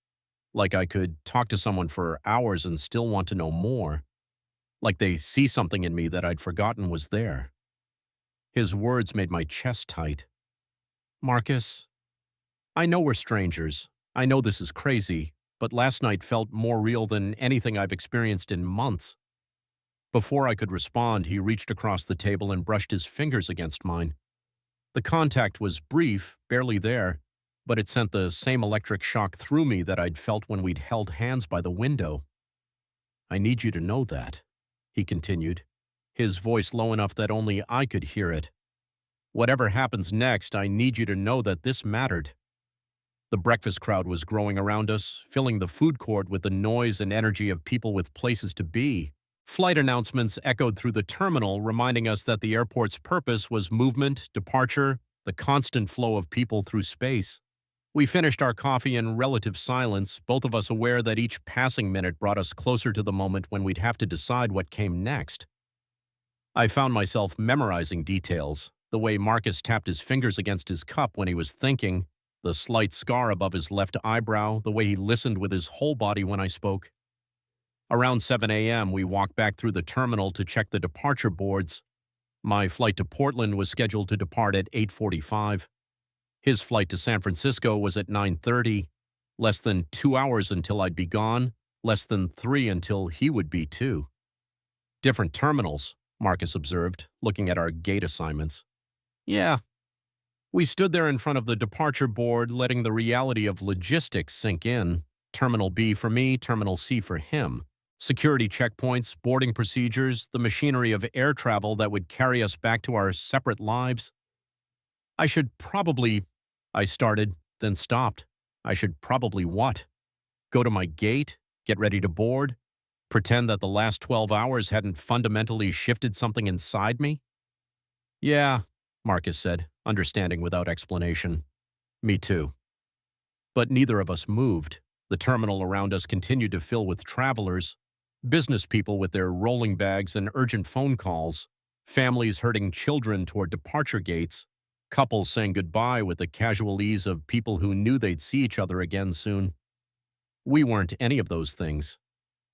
Like I could talk to someone for hours and still want to know more. Like they see something in me that I'd forgotten was there." His words made my chest tight. "Marcus, I know we're strangers. I know this is crazy, but last night felt more real than anything I've experienced in months." Before I could respond, he reached across the table and brushed his fingers against mine. The contact was brief, barely there, but it sent the same electric shock through me that I'd felt when we'd held hands by the window. "I need you to know that," he continued, his voice low enough that only I could hear it. "Whatever happens next, I need you to know that this mattered." The breakfast crowd was growing around us, filling the food court with the noise and energy of people with places to be. Flight announcements echoed through the terminal, reminding us that the airport's purpose was movement, departure, the constant flow of people through space. We finished our coffee in relative silence, both of us aware that each passing minute brought us closer to the moment when we'd have to decide what came next. I found myself memorizing details, the way Marcus tapped his fingers against his cup when he was thinking, the slight scar above his left eyebrow, the way he listened with his whole body when I spoke. Around 7 a.m., we walked back through the terminal to check the departure boards. My flight to Portland was scheduled to depart at 8:45. His flight to San Francisco was at 9:30. Less than 2 hours until I'd be gone, less than 3 until he would be too. "Different terminals," Marcus observed, looking at our gate assignments. "Yeah." We stood there in front of the departure board, letting the reality of logistics sink in. Terminal B for me, Terminal C for him. Security checkpoints, boarding procedures, the machinery of air travel that would carry us back to our separate lives. "I should probably—" I started, then stopped. "I should probably what? Go to my gate? Get ready to board? Pretend that the last 12 hours hadn't fundamentally shifted something inside me?" "Yeah," Marcus said, understanding without explanation. "Me too." But neither of us moved. The terminal around us continued to fill with travelers, business people with their rolling bags and urgent phone calls, Families herding children toward departure gates, couples saying goodbye with the casual ease of people who knew they'd see each other again soon. We weren't any of those things.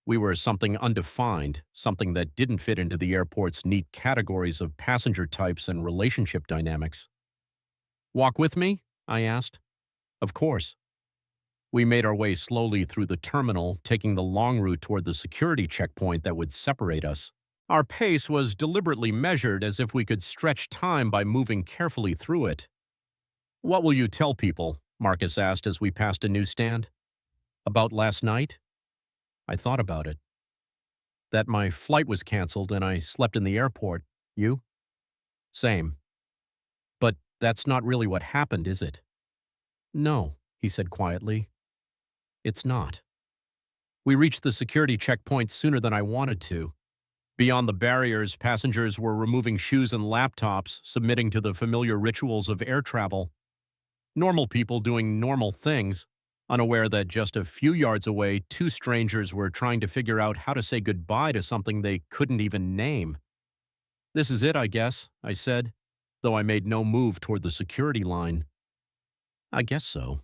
We were something undefined, something that didn't fit into the airport's neat categories of passenger types and relationship dynamics. "Walk with me?" I asked. "Of course." We made our way slowly through the terminal, taking the long route toward the security checkpoint that would separate us. Our pace was deliberately measured as if we could stretch time by moving carefully through it. "What will you tell people?" Marcus asked as we passed a newsstand. "About last night?" I thought about it. "That my flight was canceled and I slept in the airport. You?" "Same. But that's not really what happened, is it?" "No," he said quietly. "It's not." We reached the security checkpoint sooner than I wanted to. Beyond the barriers, passengers were removing shoes and laptops, submitting to the familiar rituals of air travel. Normal people doing normal things, unaware that just a few yards away, two strangers were trying to figure out how to say goodbye to something they couldn't even name. "This is it, I guess," I said, though I made no move toward the security line. "I guess so."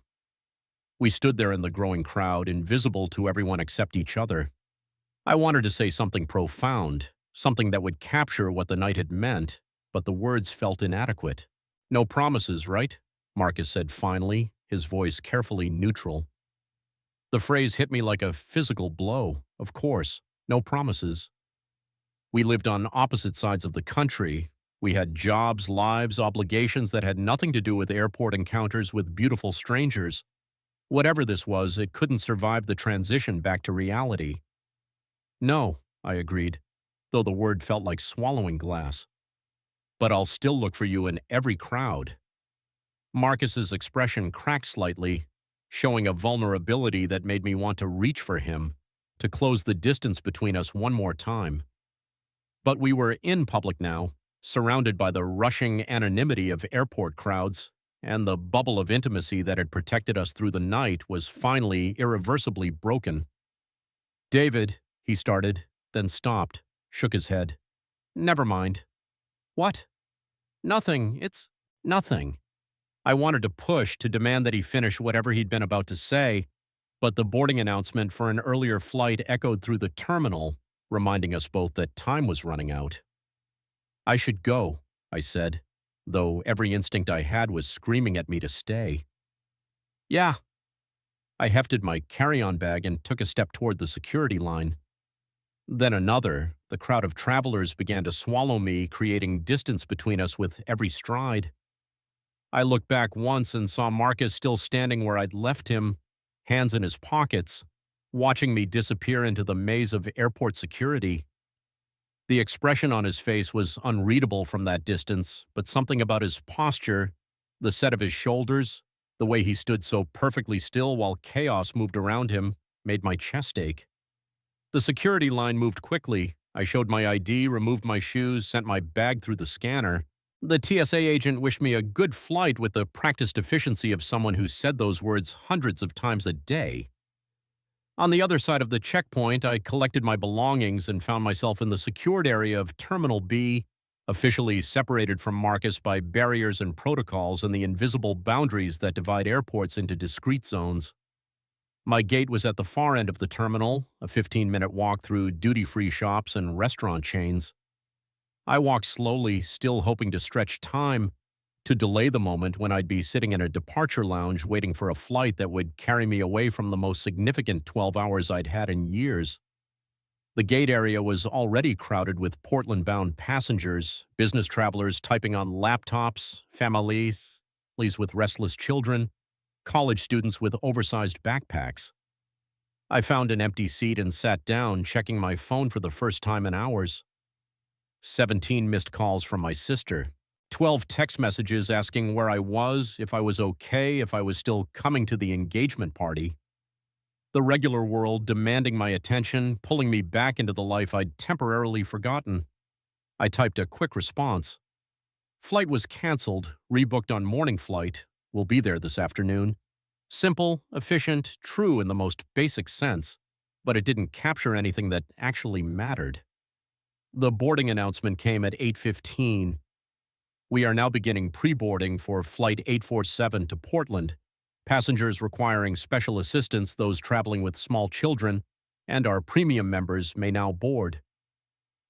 We stood there in the growing crowd, invisible to everyone except each other. I wanted to say something profound, something that would capture what the night had meant, but the words felt inadequate. "No promises, right?" Marcus said finally, his voice carefully neutral. The phrase hit me like a physical blow. Of course, no promises. We lived on opposite sides of the country. We had jobs, lives, obligations that had nothing to do with airport encounters with beautiful strangers. Whatever this was, it couldn't survive the transition back to reality. "No," I agreed, though the word felt like swallowing glass. "But I'll still look for you in every crowd." Marcus's expression cracked slightly, showing a vulnerability that made me want to reach for him, to close the distance between us one more time. But we were in public now, surrounded by the rushing anonymity of airport crowds, and the bubble of intimacy that had protected us through the night was finally irreversibly broken. "David," he started, then stopped, shook his head. "Never mind." "What?" "Nothing. It's nothing." I wanted to push, to demand that he finish whatever he'd been about to say, but the boarding announcement for an earlier flight echoed through the terminal, reminding us both that time was running out. "I should go," I said, though every instinct I had was screaming at me to stay. "Yeah." I hefted my carry-on bag and took a step toward the security line. Then another. The crowd of travelers began to swallow me, creating distance between us with every stride. I looked back once and saw Marcus still standing where I'd left him, hands in his pockets, watching me disappear into the maze of airport security. The expression on his face was unreadable from that distance, but something about his posture, the set of his shoulders, the way he stood so perfectly still while chaos moved around him, made my chest ache. The security line moved quickly. I showed my ID, removed my shoes, sent my bag through the scanner. The TSA agent wished me a good flight with the practiced efficiency of someone who said those words hundreds of times a day. On the other side of the checkpoint, I collected my belongings and found myself in the secured area of Terminal B, officially separated from Marcus by barriers and protocols and the invisible boundaries that divide airports into discrete zones. My gate was at the far end of the terminal, a 15-minute walk through duty-free shops and restaurant chains. I walked slowly, still hoping to stretch time, to delay the moment when I'd be sitting in a departure lounge waiting for a flight that would carry me away from the most significant 12 hours I'd had in years. The gate area was already crowded with Portland-bound passengers, business travelers typing on laptops, families with restless children, college students with oversized backpacks. I found an empty seat and sat down, checking my phone for the first time in hours. 17 missed calls from my sister. 12 text messages asking where I was, if I was okay, if I was still coming to the engagement party. The regular world demanding my attention, pulling me back into the life I'd temporarily forgotten. I typed a quick response. "Flight was canceled, rebooked on morning flight. Will be there this afternoon." Simple, efficient, true in the most basic sense, but it didn't capture anything that actually mattered. The boarding announcement came at 8:15. We are now beginning pre-boarding for Flight 847 to Portland. Passengers requiring special assistance, those traveling with small children, and our premium members may now board.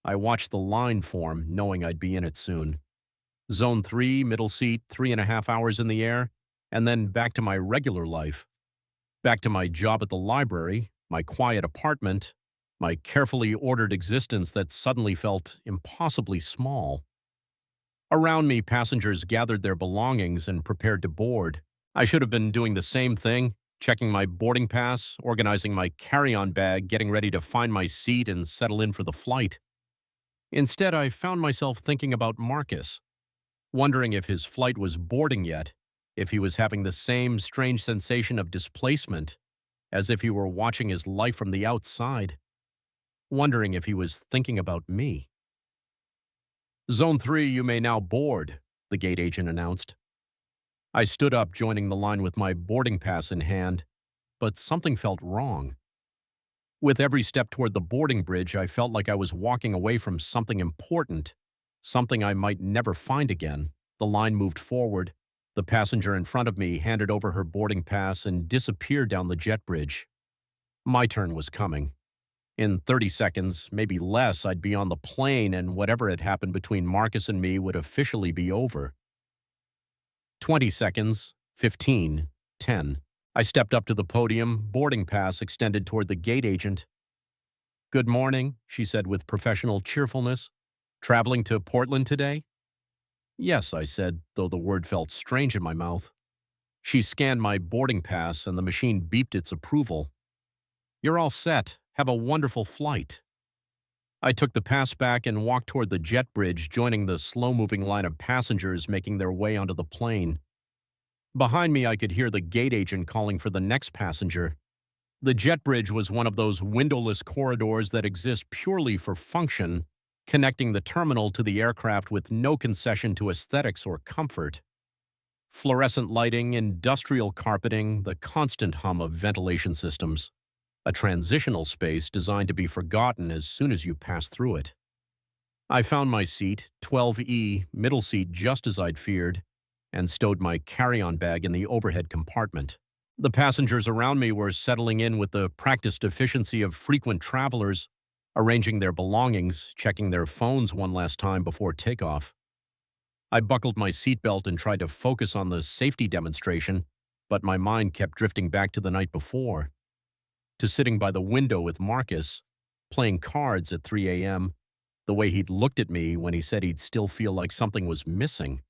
I watched the line form, knowing I'd be in it soon. Zone 3, middle seat, 3.5 hours in the air, and then back to my regular life. Back to my job at the library, my quiet apartment, my carefully ordered existence that suddenly felt impossibly small. Around me, passengers gathered their belongings and prepared to board. I should have been doing the same thing, checking my boarding pass, organizing my carry-on bag, getting ready to find my seat and settle in for the flight. Instead, I found myself thinking about Marcus, wondering if his flight was boarding yet, if he was having the same strange sensation of displacement, as if he were watching his life from the outside, wondering if he was thinking about me. Zone 3, you may now board, the gate agent announced. I stood up, joining the line with my boarding pass in hand, but something felt wrong. With every step toward the boarding bridge, I felt like I was walking away from something important, something I might never find again. The line moved forward. The passenger in front of me handed over her boarding pass and disappeared down the jet bridge. My turn was coming. In 30 seconds, maybe less, I'd be on the plane, and whatever had happened between Marcus and me would officially be over. 20 seconds, 15, 10. I stepped up to the podium, boarding pass extended toward the gate agent. "Good morning," she said with professional cheerfulness. "Traveling to Portland today?" "Yes," I said, though the word felt strange in my mouth. She scanned my boarding pass, and the machine beeped its approval. "You're all set. Have a wonderful flight." I took the pass back and walked toward the jet bridge, joining the slow-moving line of passengers making their way onto the plane. Behind me, I could hear the gate agent calling for the next passenger. The jet bridge was one of those windowless corridors that exist purely for function, connecting the terminal to the aircraft with no concession to aesthetics or comfort. Fluorescent lighting, industrial carpeting, the constant hum of ventilation systems. A transitional space designed to be forgotten as soon as you pass through it. I found my seat, 12E, middle seat just as I'd feared, and stowed my carry-on bag in the overhead compartment. The passengers around me were settling in with the practiced efficiency of frequent travelers, arranging their belongings, checking their phones one last time before takeoff. I buckled my seatbelt and tried to focus on the safety demonstration, but my mind kept drifting back to the night before, to sitting by the window with Marcus, playing cards at 3 a.m., the way he'd looked at me when he said he'd still feel like something was missing.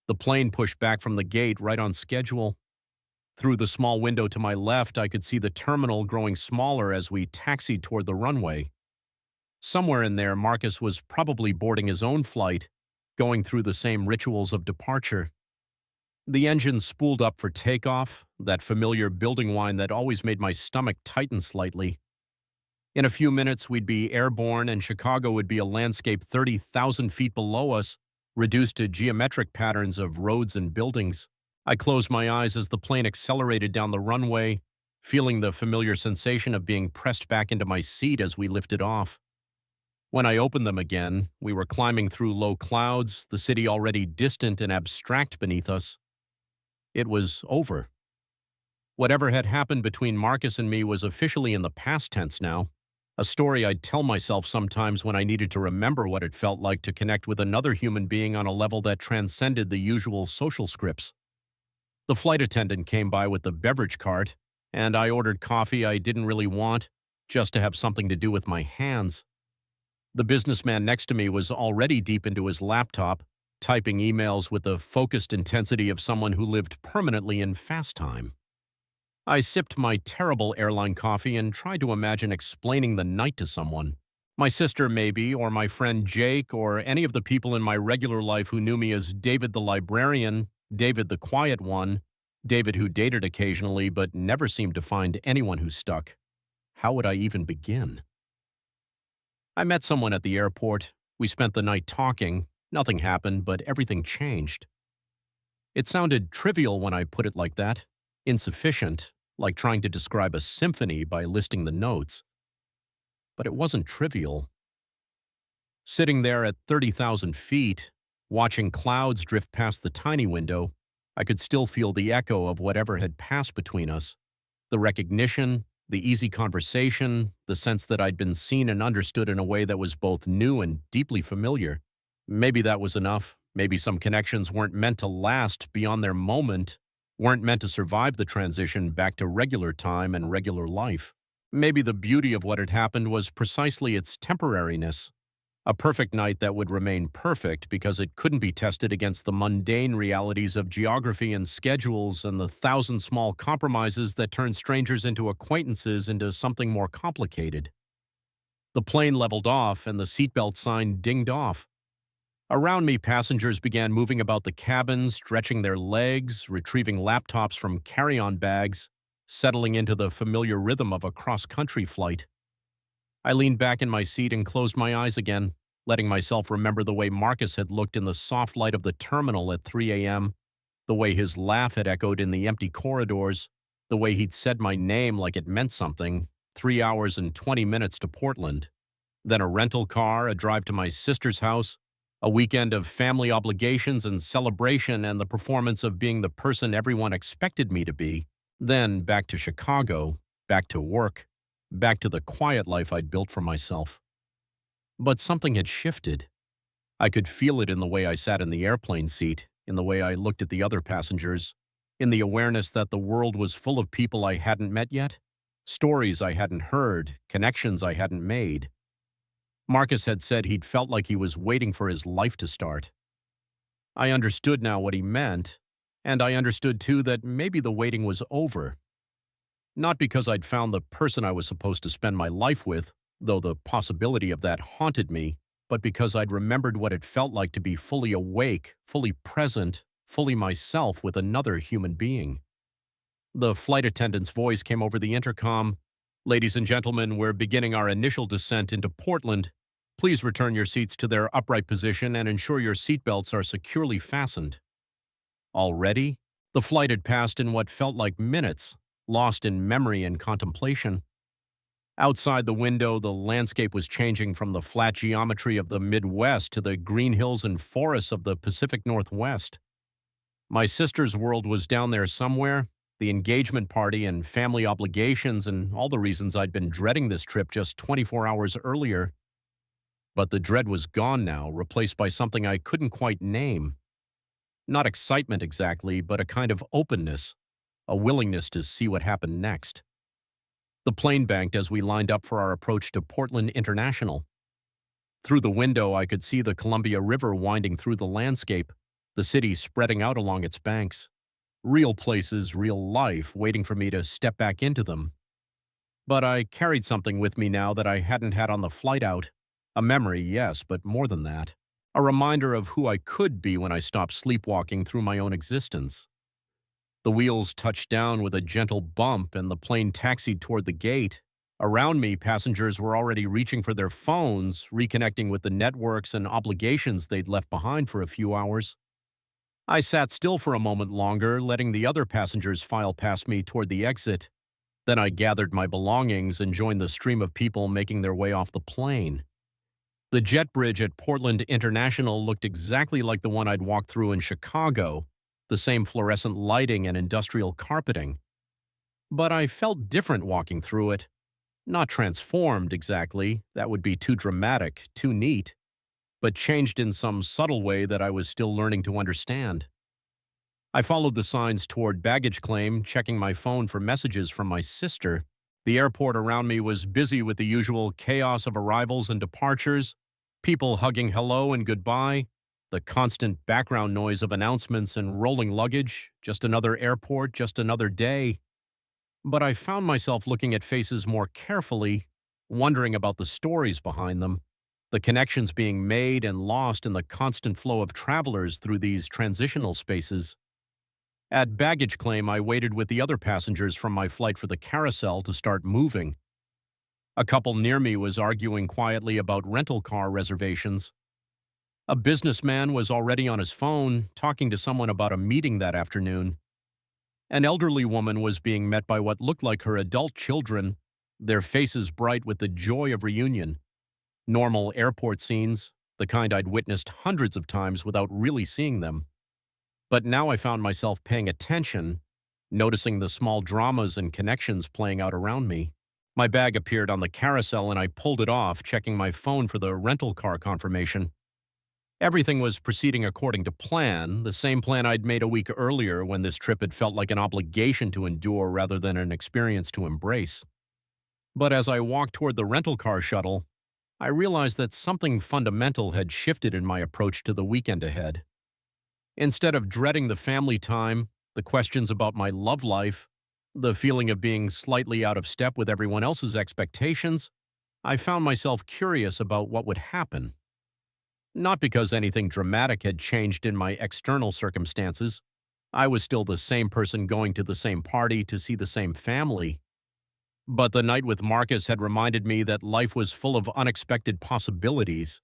The plane pushed back from the gate right on schedule. Through the small window to my left, I could see the terminal growing smaller as we taxied toward the runway. Somewhere in there, Marcus was probably boarding his own flight, going through the same rituals of departure. The engine spooled up for takeoff, that familiar building whine that always made my stomach tighten slightly. In a few minutes, we'd be airborne, and Chicago would be a landscape 30,000 feet below us, reduced to geometric patterns of roads and buildings. I closed my eyes as the plane accelerated down the runway, feeling the familiar sensation of being pressed back into my seat as we lifted off. When I opened them again, we were climbing through low clouds, the city already distant and abstract beneath us. It was over. Whatever had happened between Marcus and me was officially in the past tense now, a story I'd tell myself sometimes when I needed to remember what it felt like to connect with another human being on a level that transcended the usual social scripts. The flight attendant came by with the beverage cart, and I ordered coffee I didn't really want, just to have something to do with my hands. The businessman next to me was already deep into his laptop, typing emails with the focused intensity of someone who lived permanently in fast time. I sipped my terrible airline coffee and tried to imagine explaining the night to someone. My sister, maybe, or my friend Jake, or any of the people in my regular life who knew me as David the librarian, David the quiet one, David who dated occasionally but never seemed to find anyone who stuck. How would I even begin? I met someone at the airport. We spent the night talking. Nothing happened, but everything changed. It sounded trivial when I put it like that, insufficient, like trying to describe a symphony by listing the notes. But it wasn't trivial. Sitting there at 30,000 feet, watching clouds drift past the tiny window, I could still feel the echo of whatever had passed between us. The recognition, the easy conversation, the sense that I'd been seen and understood in a way that was both new and deeply familiar. Maybe that was enough. Maybe some connections weren't meant to last beyond their moment, weren't meant to survive the transition back to regular time and regular life. Maybe the beauty of what had happened was precisely its temporariness, a perfect night that would remain perfect because it couldn't be tested against the mundane realities of geography and schedules and the thousand small compromises that turn strangers into acquaintances into something more complicated. The plane leveled off and the seatbelt sign dinged off. Around me, passengers began moving about the cabin, stretching their legs, retrieving laptops from carry-on bags, settling into the familiar rhythm of a cross-country flight. I leaned back in my seat and closed my eyes again, letting myself remember the way Marcus had looked in the soft light of the terminal at 3 a.m., the way his laugh had echoed in the empty corridors, the way he'd said my name like it meant something, 3 hours and 20 minutes to Portland. Then a rental car, a drive to my sister's house, a weekend of family obligations and celebration and the performance of being the person everyone expected me to be. Then back to Chicago, back to work, back to the quiet life I'd built for myself. But something had shifted. I could feel it in the way I sat in the airplane seat, in the way I looked at the other passengers, in the awareness that the world was full of people I hadn't met yet, stories I hadn't heard, connections I hadn't made. Marcus had said he'd felt like he was waiting for his life to start. I understood now what he meant, and I understood too that maybe the waiting was over. Not because I'd found the person I was supposed to spend my life with, though the possibility of that haunted me, but because I'd remembered what it felt like to be fully awake, fully present, fully myself with another human being. The flight attendant's voice came over the intercom. "Ladies and gentlemen, we're beginning our initial descent into Portland. Please return your seats to their upright position and ensure your seatbelts are securely fastened." Already, the flight had passed in what felt like minutes, lost in memory and contemplation. Outside the window, the landscape was changing from the flat geometry of the Midwest to the green hills and forests of the Pacific Northwest. My sister's world was down there somewhere, the engagement party and family obligations and all the reasons I'd been dreading this trip just 24 hours earlier. But the dread was gone now, replaced by something I couldn't quite name. Not excitement exactly, but a kind of openness, a willingness to see what happened next. The plane banked as we lined up for our approach to Portland International. Through the window, I could see the Columbia River winding through the landscape, the city spreading out along its banks. Real places, real life, waiting for me to step back into them. But I carried something with me now that I hadn't had on the flight out. A memory, yes, but more than that. A reminder of who I could be when I stopped sleepwalking through my own existence. The wheels touched down with a gentle bump and the plane taxied toward the gate. Around me, passengers were already reaching for their phones, reconnecting with the networks and obligations they'd left behind for a few hours. I sat still for a moment longer, letting the other passengers file past me toward the exit. Then I gathered my belongings and joined the stream of people making their way off the plane. The jet bridge at Portland International looked exactly like the one I'd walked through in Chicago, the same fluorescent lighting and industrial carpeting. But I felt different walking through it. Not transformed, exactly. That would be too dramatic, too neat. But changed in some subtle way that I was still learning to understand. I followed the signs toward baggage claim, checking my phone for messages from my sister. The airport around me was busy with the usual chaos of arrivals and departures, people hugging hello and goodbye, the constant background noise of announcements and rolling luggage, just another airport, just another day. But I found myself looking at faces more carefully, wondering about the stories behind them, the connections being made and lost in the constant flow of travelers through these transitional spaces. At baggage claim, I waited with the other passengers from my flight for the carousel to start moving. A couple near me was arguing quietly about rental car reservations. A businessman was already on his phone, talking to someone about a meeting that afternoon. An elderly woman was being met by what looked like her adult children, their faces bright with the joy of reunion. Normal airport scenes, the kind I'd witnessed hundreds of times without really seeing them. But now I found myself paying attention, noticing the small dramas and connections playing out around me. My bag appeared on the carousel and I pulled it off, checking my phone for the rental car confirmation. Everything was proceeding according to plan, the same plan I'd made a week earlier when this trip had felt like an obligation to endure rather than an experience to embrace. But as I walked toward the rental car shuttle, I realized that something fundamental had shifted in my approach to the weekend ahead. Instead of dreading the family time, the questions about my love life, the feeling of being slightly out of step with everyone else's expectations, I found myself curious about what would happen. Not because anything dramatic had changed in my external circumstances. I was still the same person going to the same party to see the same family. But the night with Marcus had reminded me that life was full of unexpected possibilities,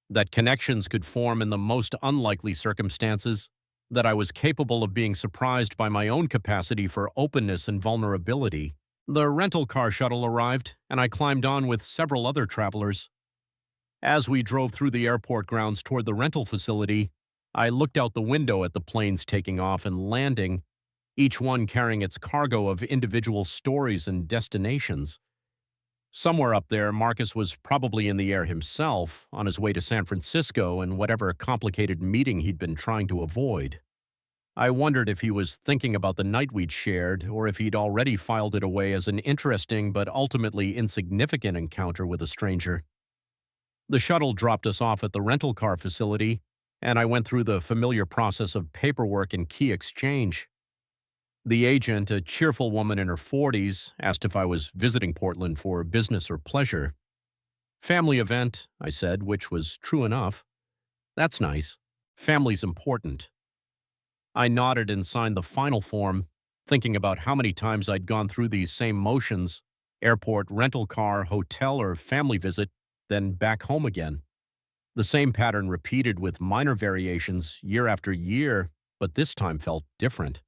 that connections could form in the most unlikely circumstances, that I was capable of being surprised by my own capacity for openness and vulnerability. The rental car shuttle arrived, and I climbed on with several other travelers. As we drove through the airport grounds toward the rental facility, I looked out the window at the planes taking off and landing, each one carrying its cargo of individual stories and destinations. Somewhere up there, Marcus was probably in the air himself, on his way to San Francisco and whatever complicated meeting he'd been trying to avoid. I wondered if he was thinking about the night we'd shared, or if he'd already filed it away as an interesting but ultimately insignificant encounter with a stranger. The shuttle dropped us off at the rental car facility, and I went through the familiar process of paperwork and key exchange. The agent, a cheerful woman in her 40s, asked if I was visiting Portland for business or pleasure. Family event, I said, which was true enough. That's nice. Family's important. I nodded and signed the final form, thinking about how many times I'd gone through these same motions: airport, rental car, hotel, or family visit, then back home again. The same pattern repeated with minor variations year after year, but this time felt different.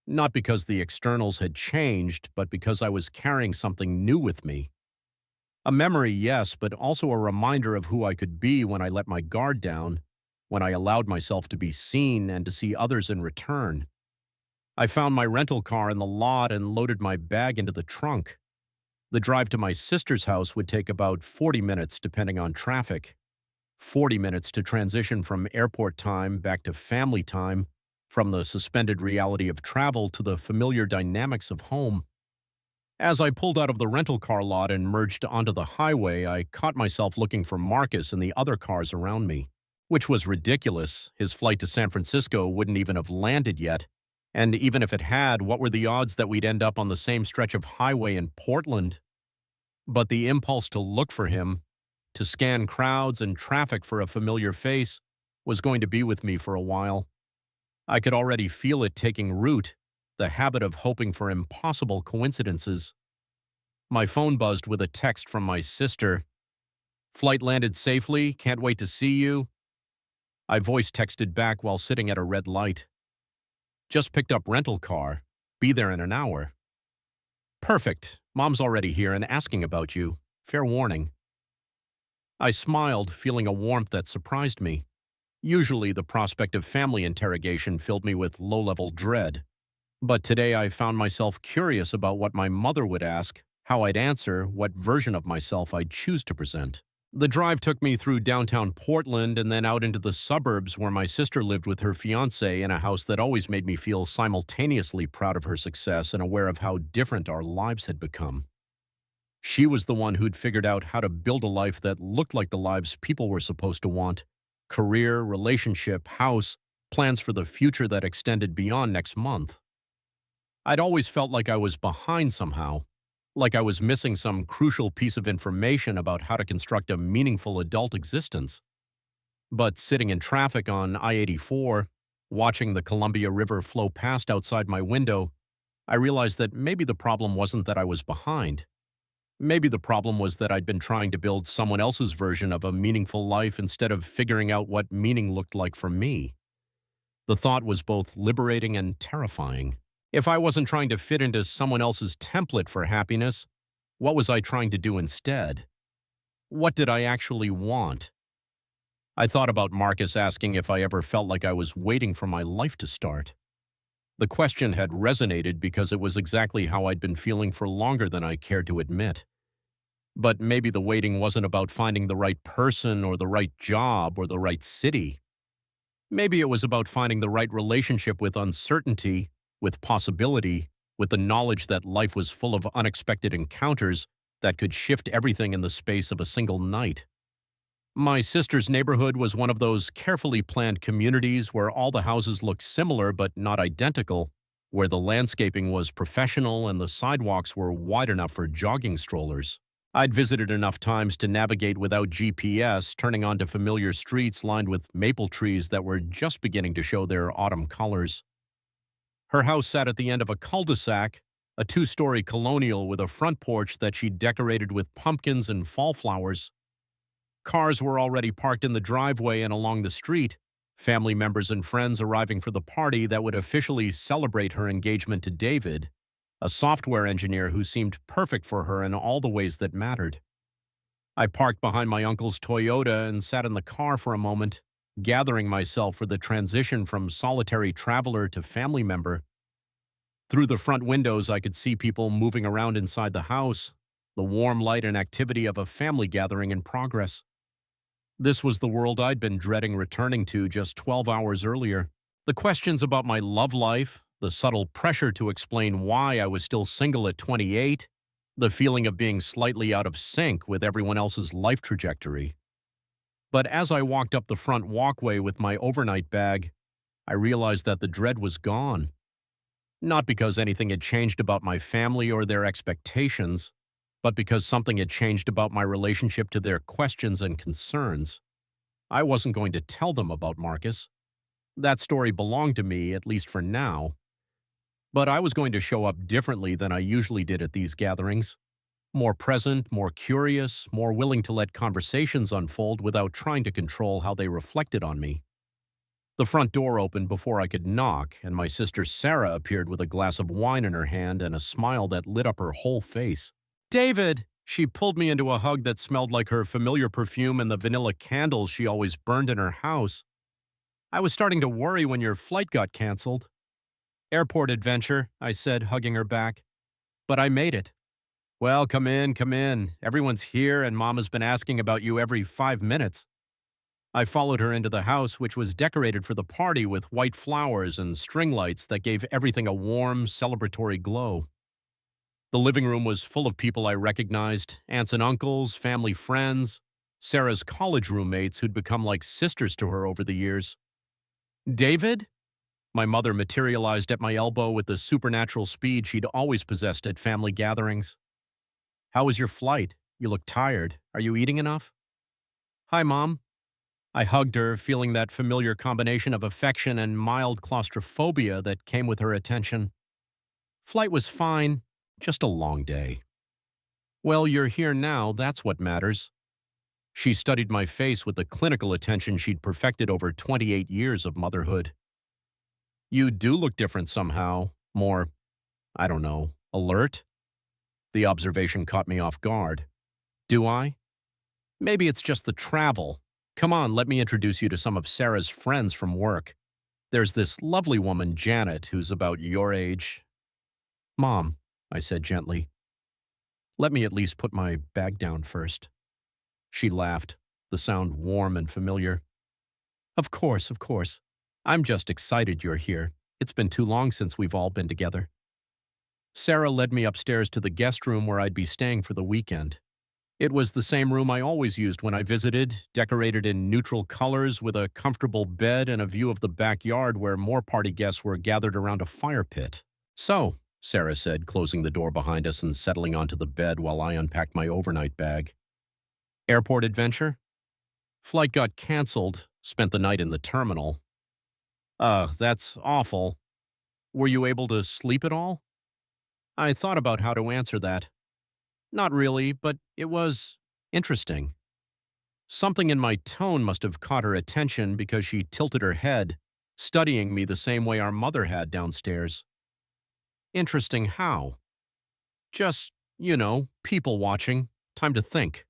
Not because the externals had changed, but because I was carrying something new with me. A memory, yes, but also a reminder of who I could be when I let my guard down, when I allowed myself to be seen and to see others in return. I found my rental car in the lot and loaded my bag into the trunk. The drive to my sister's house would take about 40 minutes depending on traffic. 40 minutes to transition from airport time back to family time, from the suspended reality of travel to the familiar dynamics of home. As I pulled out of the rental car lot and merged onto the highway, I caught myself looking for Marcus and the other cars around me. Which was ridiculous. His flight to San Francisco wouldn't even have landed yet. And even if it had, what were the odds that we'd end up on the same stretch of highway in Portland? But the impulse to look for him, to scan crowds and traffic for a familiar face, was going to be with me for a while. I could already feel it taking root, the habit of hoping for impossible coincidences. My phone buzzed with a text from my sister. "Flight landed safely, can't wait to see you." I voice texted back while sitting at a red light. "Just picked up rental car. Be there in an hour." "Perfect. Mom's already here and asking about you. Fair warning." I smiled, feeling a warmth that surprised me. Usually, the prospect of family interrogation filled me with low-level dread. But today I found myself curious about what my mother would ask, how I'd answer, what version of myself I'd choose to present. The drive took me through downtown Portland and then out into the suburbs where my sister lived with her fiancé in a house that always made me feel simultaneously proud of her success and aware of how different our lives had become. She was the one who'd figured out how to build a life that looked like the lives people were supposed to want: career, relationship, house, plans for the future that extended beyond next month. I'd always felt like I was behind somehow, like I was missing some crucial piece of information about how to construct a meaningful adult existence. But sitting in traffic on I-84, watching the Columbia River flow past outside my window, I realized that maybe the problem wasn't that I was behind. Maybe the problem was that I'd been trying to build someone else's version of a meaningful life instead of figuring out what meaning looked like for me. The thought was both liberating and terrifying. If I wasn't trying to fit into someone else's template for happiness, what was I trying to do instead? What did I actually want? I thought about Marcus asking if I ever felt like I was waiting for my life to start. The question had resonated because it was exactly how I'd been feeling for longer than I cared to admit. But maybe the waiting wasn't about finding the right person or the right job or the right city. Maybe it was about finding the right relationship with uncertainty, with possibility, with the knowledge that life was full of unexpected encounters that could shift everything in the space of a single night. My sister's neighborhood was one of those carefully planned communities where all the houses looked similar but not identical, where the landscaping was professional and the sidewalks were wide enough for jogging strollers. I'd visited enough times to navigate without GPS, turning onto familiar streets lined with maple trees that were just beginning to show their autumn colors. Her house sat at the end of a cul-de-sac, a two-story colonial with a front porch that she'd decorated with pumpkins and fall flowers. Cars were already parked in the driveway and along the street, family members and friends arriving for the party that would officially celebrate her engagement to David, a software engineer who seemed perfect for her in all the ways that mattered. I parked behind my uncle's Toyota and sat in the car for a moment, gathering myself for the transition from solitary traveler to family member. Through the front windows, I could see people moving around inside the house, the warm light and activity of a family gathering in progress. This was the world I'd been dreading returning to just 12 hours earlier. The questions about my love life, the subtle pressure to explain why I was still single at 28, the feeling of being slightly out of sync with everyone else's life trajectory. But as I walked up the front walkway with my overnight bag, I realized that the dread was gone. Not because anything had changed about my family or their expectations, but because something had changed about my relationship to their questions and concerns. I wasn't going to tell them about Marcus. That story belonged to me, at least for now. But I was going to show up differently than I usually did at these gatherings. More present, more curious, more willing to let conversations unfold without trying to control how they reflected on me. The front door opened before I could knock, and my sister Sarah appeared with a glass of wine in her hand and a smile that lit up her whole face. "David!" She pulled me into a hug that smelled like her familiar perfume and the vanilla candles she always burned in her house. "I was starting to worry when your flight got canceled." "Airport adventure," I said, hugging her back. "But I made it." "Well, come in, come in. Everyone's here and Mom has been asking about you every 5 minutes." I followed her into the house, which was decorated for the party with white flowers and string lights that gave everything a warm, celebratory glow. The living room was full of people I recognized, aunts and uncles, family friends, Sarah's college roommates who'd become like sisters to her over the years. "David?" My mother materialized at my elbow with the supernatural speed she'd always possessed at family gatherings. "How was your flight? You look tired. Are you eating enough?" "Hi, Mom." I hugged her, feeling that familiar combination of affection and mild claustrophobia that came with her attention. "Flight was fine, just a long day." "Well, you're here now, that's what matters." She studied my face with the clinical attention she'd perfected over 28 years of motherhood. "You do look different somehow, more, I don't know, alert?" The observation caught me off guard. "Do I? Maybe it's just the travel. Come on, let me introduce you to some of Sarah's friends from work. There's this lovely woman, Janet, who's about your age." "Mom," I said gently, "let me at least put my bag down first." She laughed, the sound warm and familiar. Of course, of course. I'm just excited you're here. It's been too long since we've all been together." Sarah led me upstairs to the guest room where I'd be staying for the weekend. It was the same room I always used when I visited, decorated in neutral colors with a comfortable bed and a view of the backyard where more party guests were gathered around a fire pit. "So," Sarah said, closing the door behind us and settling onto the bed while I unpacked my overnight bag. "Airport adventure?" "Flight got canceled, spent the night in the terminal." That's awful. Were you able to sleep at all?" I thought about how to answer that. Not really, but it was interesting. Something in my tone must have caught her attention because she tilted her head, studying me the same way our mother had downstairs. "Interesting how?" "Just, people watching. Time to think."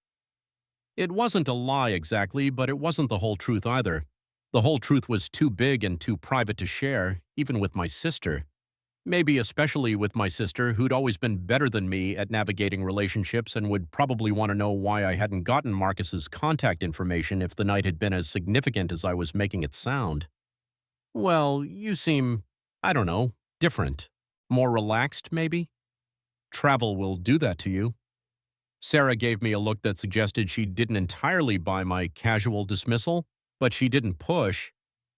It wasn't a lie exactly, but it wasn't the whole truth either. The whole truth was too big and too private to share, even with my sister. Maybe especially with my sister, who'd always been better than me at navigating relationships and would probably want to know why I hadn't gotten Marcus's contact information if the night had been as significant as I was making it sound. Well, you seem, I don't know, different. More relaxed, maybe? Travel will do that to you. Sarah gave me a look that suggested she didn't entirely buy my casual dismissal, but she didn't push.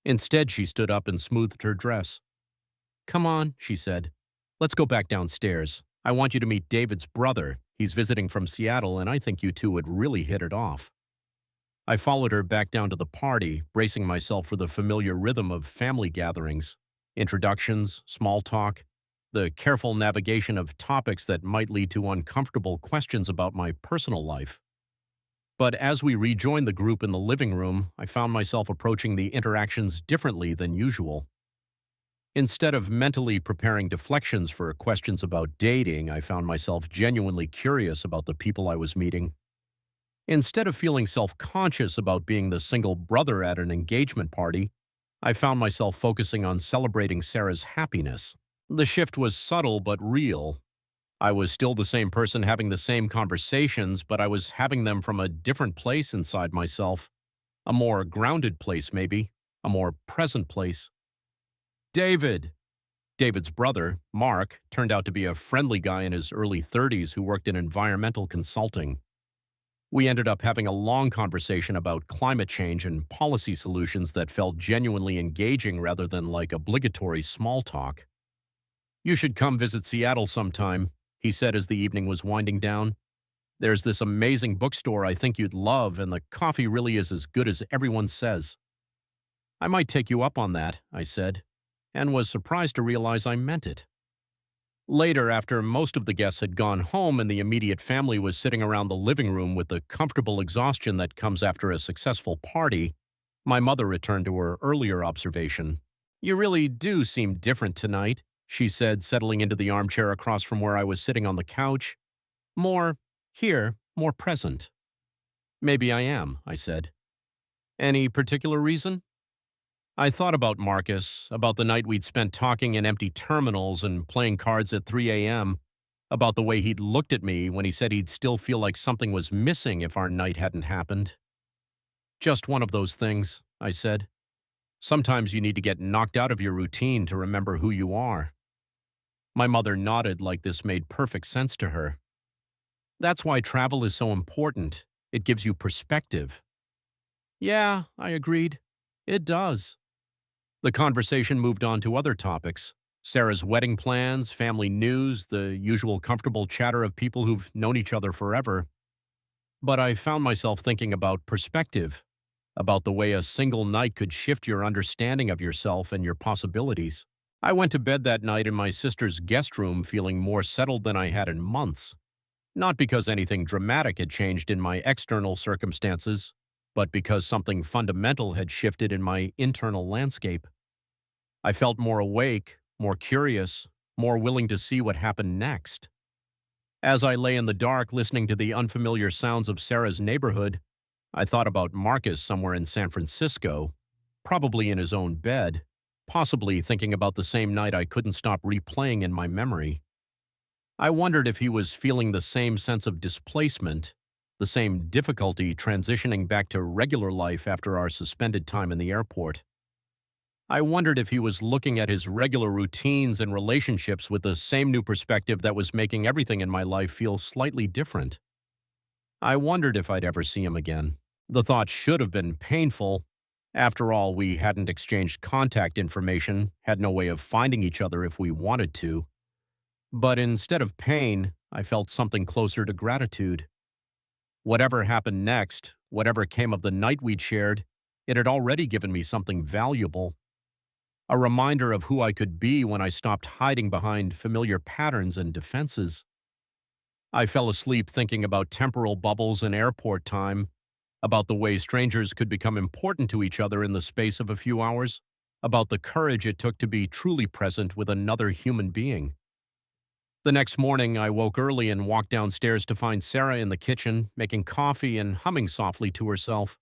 Instead, she stood up and smoothed her dress. Come on, she said. Let's go back downstairs. I want you to meet David's brother. He's visiting from Seattle, and I think you two would really hit it off. I followed her back down to the party, bracing myself for the familiar rhythm of family gatherings. Introductions, small talk, the careful navigation of topics that might lead to uncomfortable questions about my personal life. But as we rejoined the group in the living room, I found myself approaching the interactions differently than usual. Instead of mentally preparing deflections for questions about dating, I found myself genuinely curious about the people I was meeting. Instead of feeling self-conscious about being the single brother at an engagement party, I found myself focusing on celebrating Sarah's happiness. The shift was subtle but real. I was still the same person having the same conversations, but I was having them from a different place inside myself. A more grounded place, maybe. A more present place. David! David's brother, Mark, turned out to be a friendly guy in his early 30s who worked in environmental consulting. We ended up having a long conversation about climate change and policy solutions that felt genuinely engaging rather than like obligatory small talk. You should come visit Seattle sometime, he said as the evening was winding down. There's this amazing bookstore I think you'd love, and the coffee really is as good as everyone says. I might take you up on that, I said, and was surprised to realize I meant it. Later, after most of the guests had gone home and the immediate family was sitting around the living room with the comfortable exhaustion that comes after a successful party, my mother returned to her earlier observation. You really do seem different tonight, she said, settling into the armchair across from where I was sitting on the couch. More here, more present. Maybe I am, I said. Any particular reason? I thought about Marcus, about the night we'd spent talking in empty terminals and playing cards at 3 a.m., about the way he'd looked at me when he said he'd still feel like something was missing if our night hadn't happened. Just one of those things, I said. Sometimes you need to get knocked out of your routine to remember who you are. My mother nodded like this made perfect sense to her. That's why travel is so important. It gives you perspective. Yeah, I agreed. It does. The conversation moved on to other topics. Sarah's wedding plans, family news, the usual comfortable chatter of people who've known each other forever. But I found myself thinking about perspective, about the way a single night could shift your understanding of yourself and your possibilities. I went to bed that night in my sister's guest room feeling more settled than I had in months. Not because anything dramatic had changed in my external circumstances, but because something fundamental had shifted in my internal landscape. I felt more awake, more curious, more willing to see what happened next. As I lay in the dark listening to the unfamiliar sounds of Sarah's neighborhood, I thought about Marcus somewhere in San Francisco, probably in his own bed, possibly thinking about the same night I couldn't stop replaying in my memory. I wondered if he was feeling the same sense of displacement, the same difficulty transitioning back to regular life after our suspended time in the airport. I wondered if he was looking at his regular routines and relationships with the same new perspective that was making everything in my life feel slightly different. I wondered if I'd ever see him again. The thought should have been painful. After all, we hadn't exchanged contact information, had no way of finding each other if we wanted to. But instead of pain, I felt something closer to gratitude. Whatever happened next, whatever came of the night we'd shared, it had already given me something valuable. A reminder of who I could be when I stopped hiding behind familiar patterns and defenses. I fell asleep thinking about temporal bubbles and airport time, about the way strangers could become important to each other in the space of a few hours, about the courage it took to be truly present with another human being. The next morning, I woke early and walked downstairs to find Sarah in the kitchen, making coffee and humming softly to herself.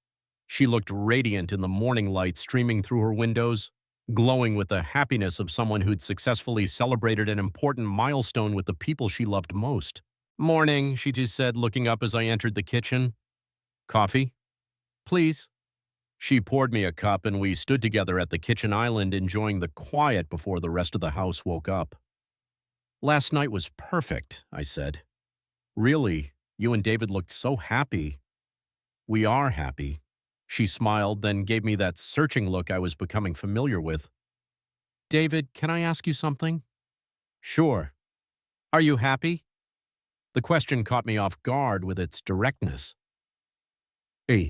She looked radiant in the morning light streaming through her windows, glowing with the happiness of someone who'd successfully celebrated an important milestone with the people she loved most. "Morning," she just said, looking up as I entered the kitchen. "Coffee? Please." She poured me a cup and we stood together at the kitchen island enjoying the quiet before the rest of the house woke up. "Last night was perfect," I said. "Really, you and David looked so happy." "We are happy." She smiled, then gave me that searching look I was becoming familiar with. "David, can I ask you something?" "Sure." "Are you happy?" The question caught me off guard with its directness. "Hey,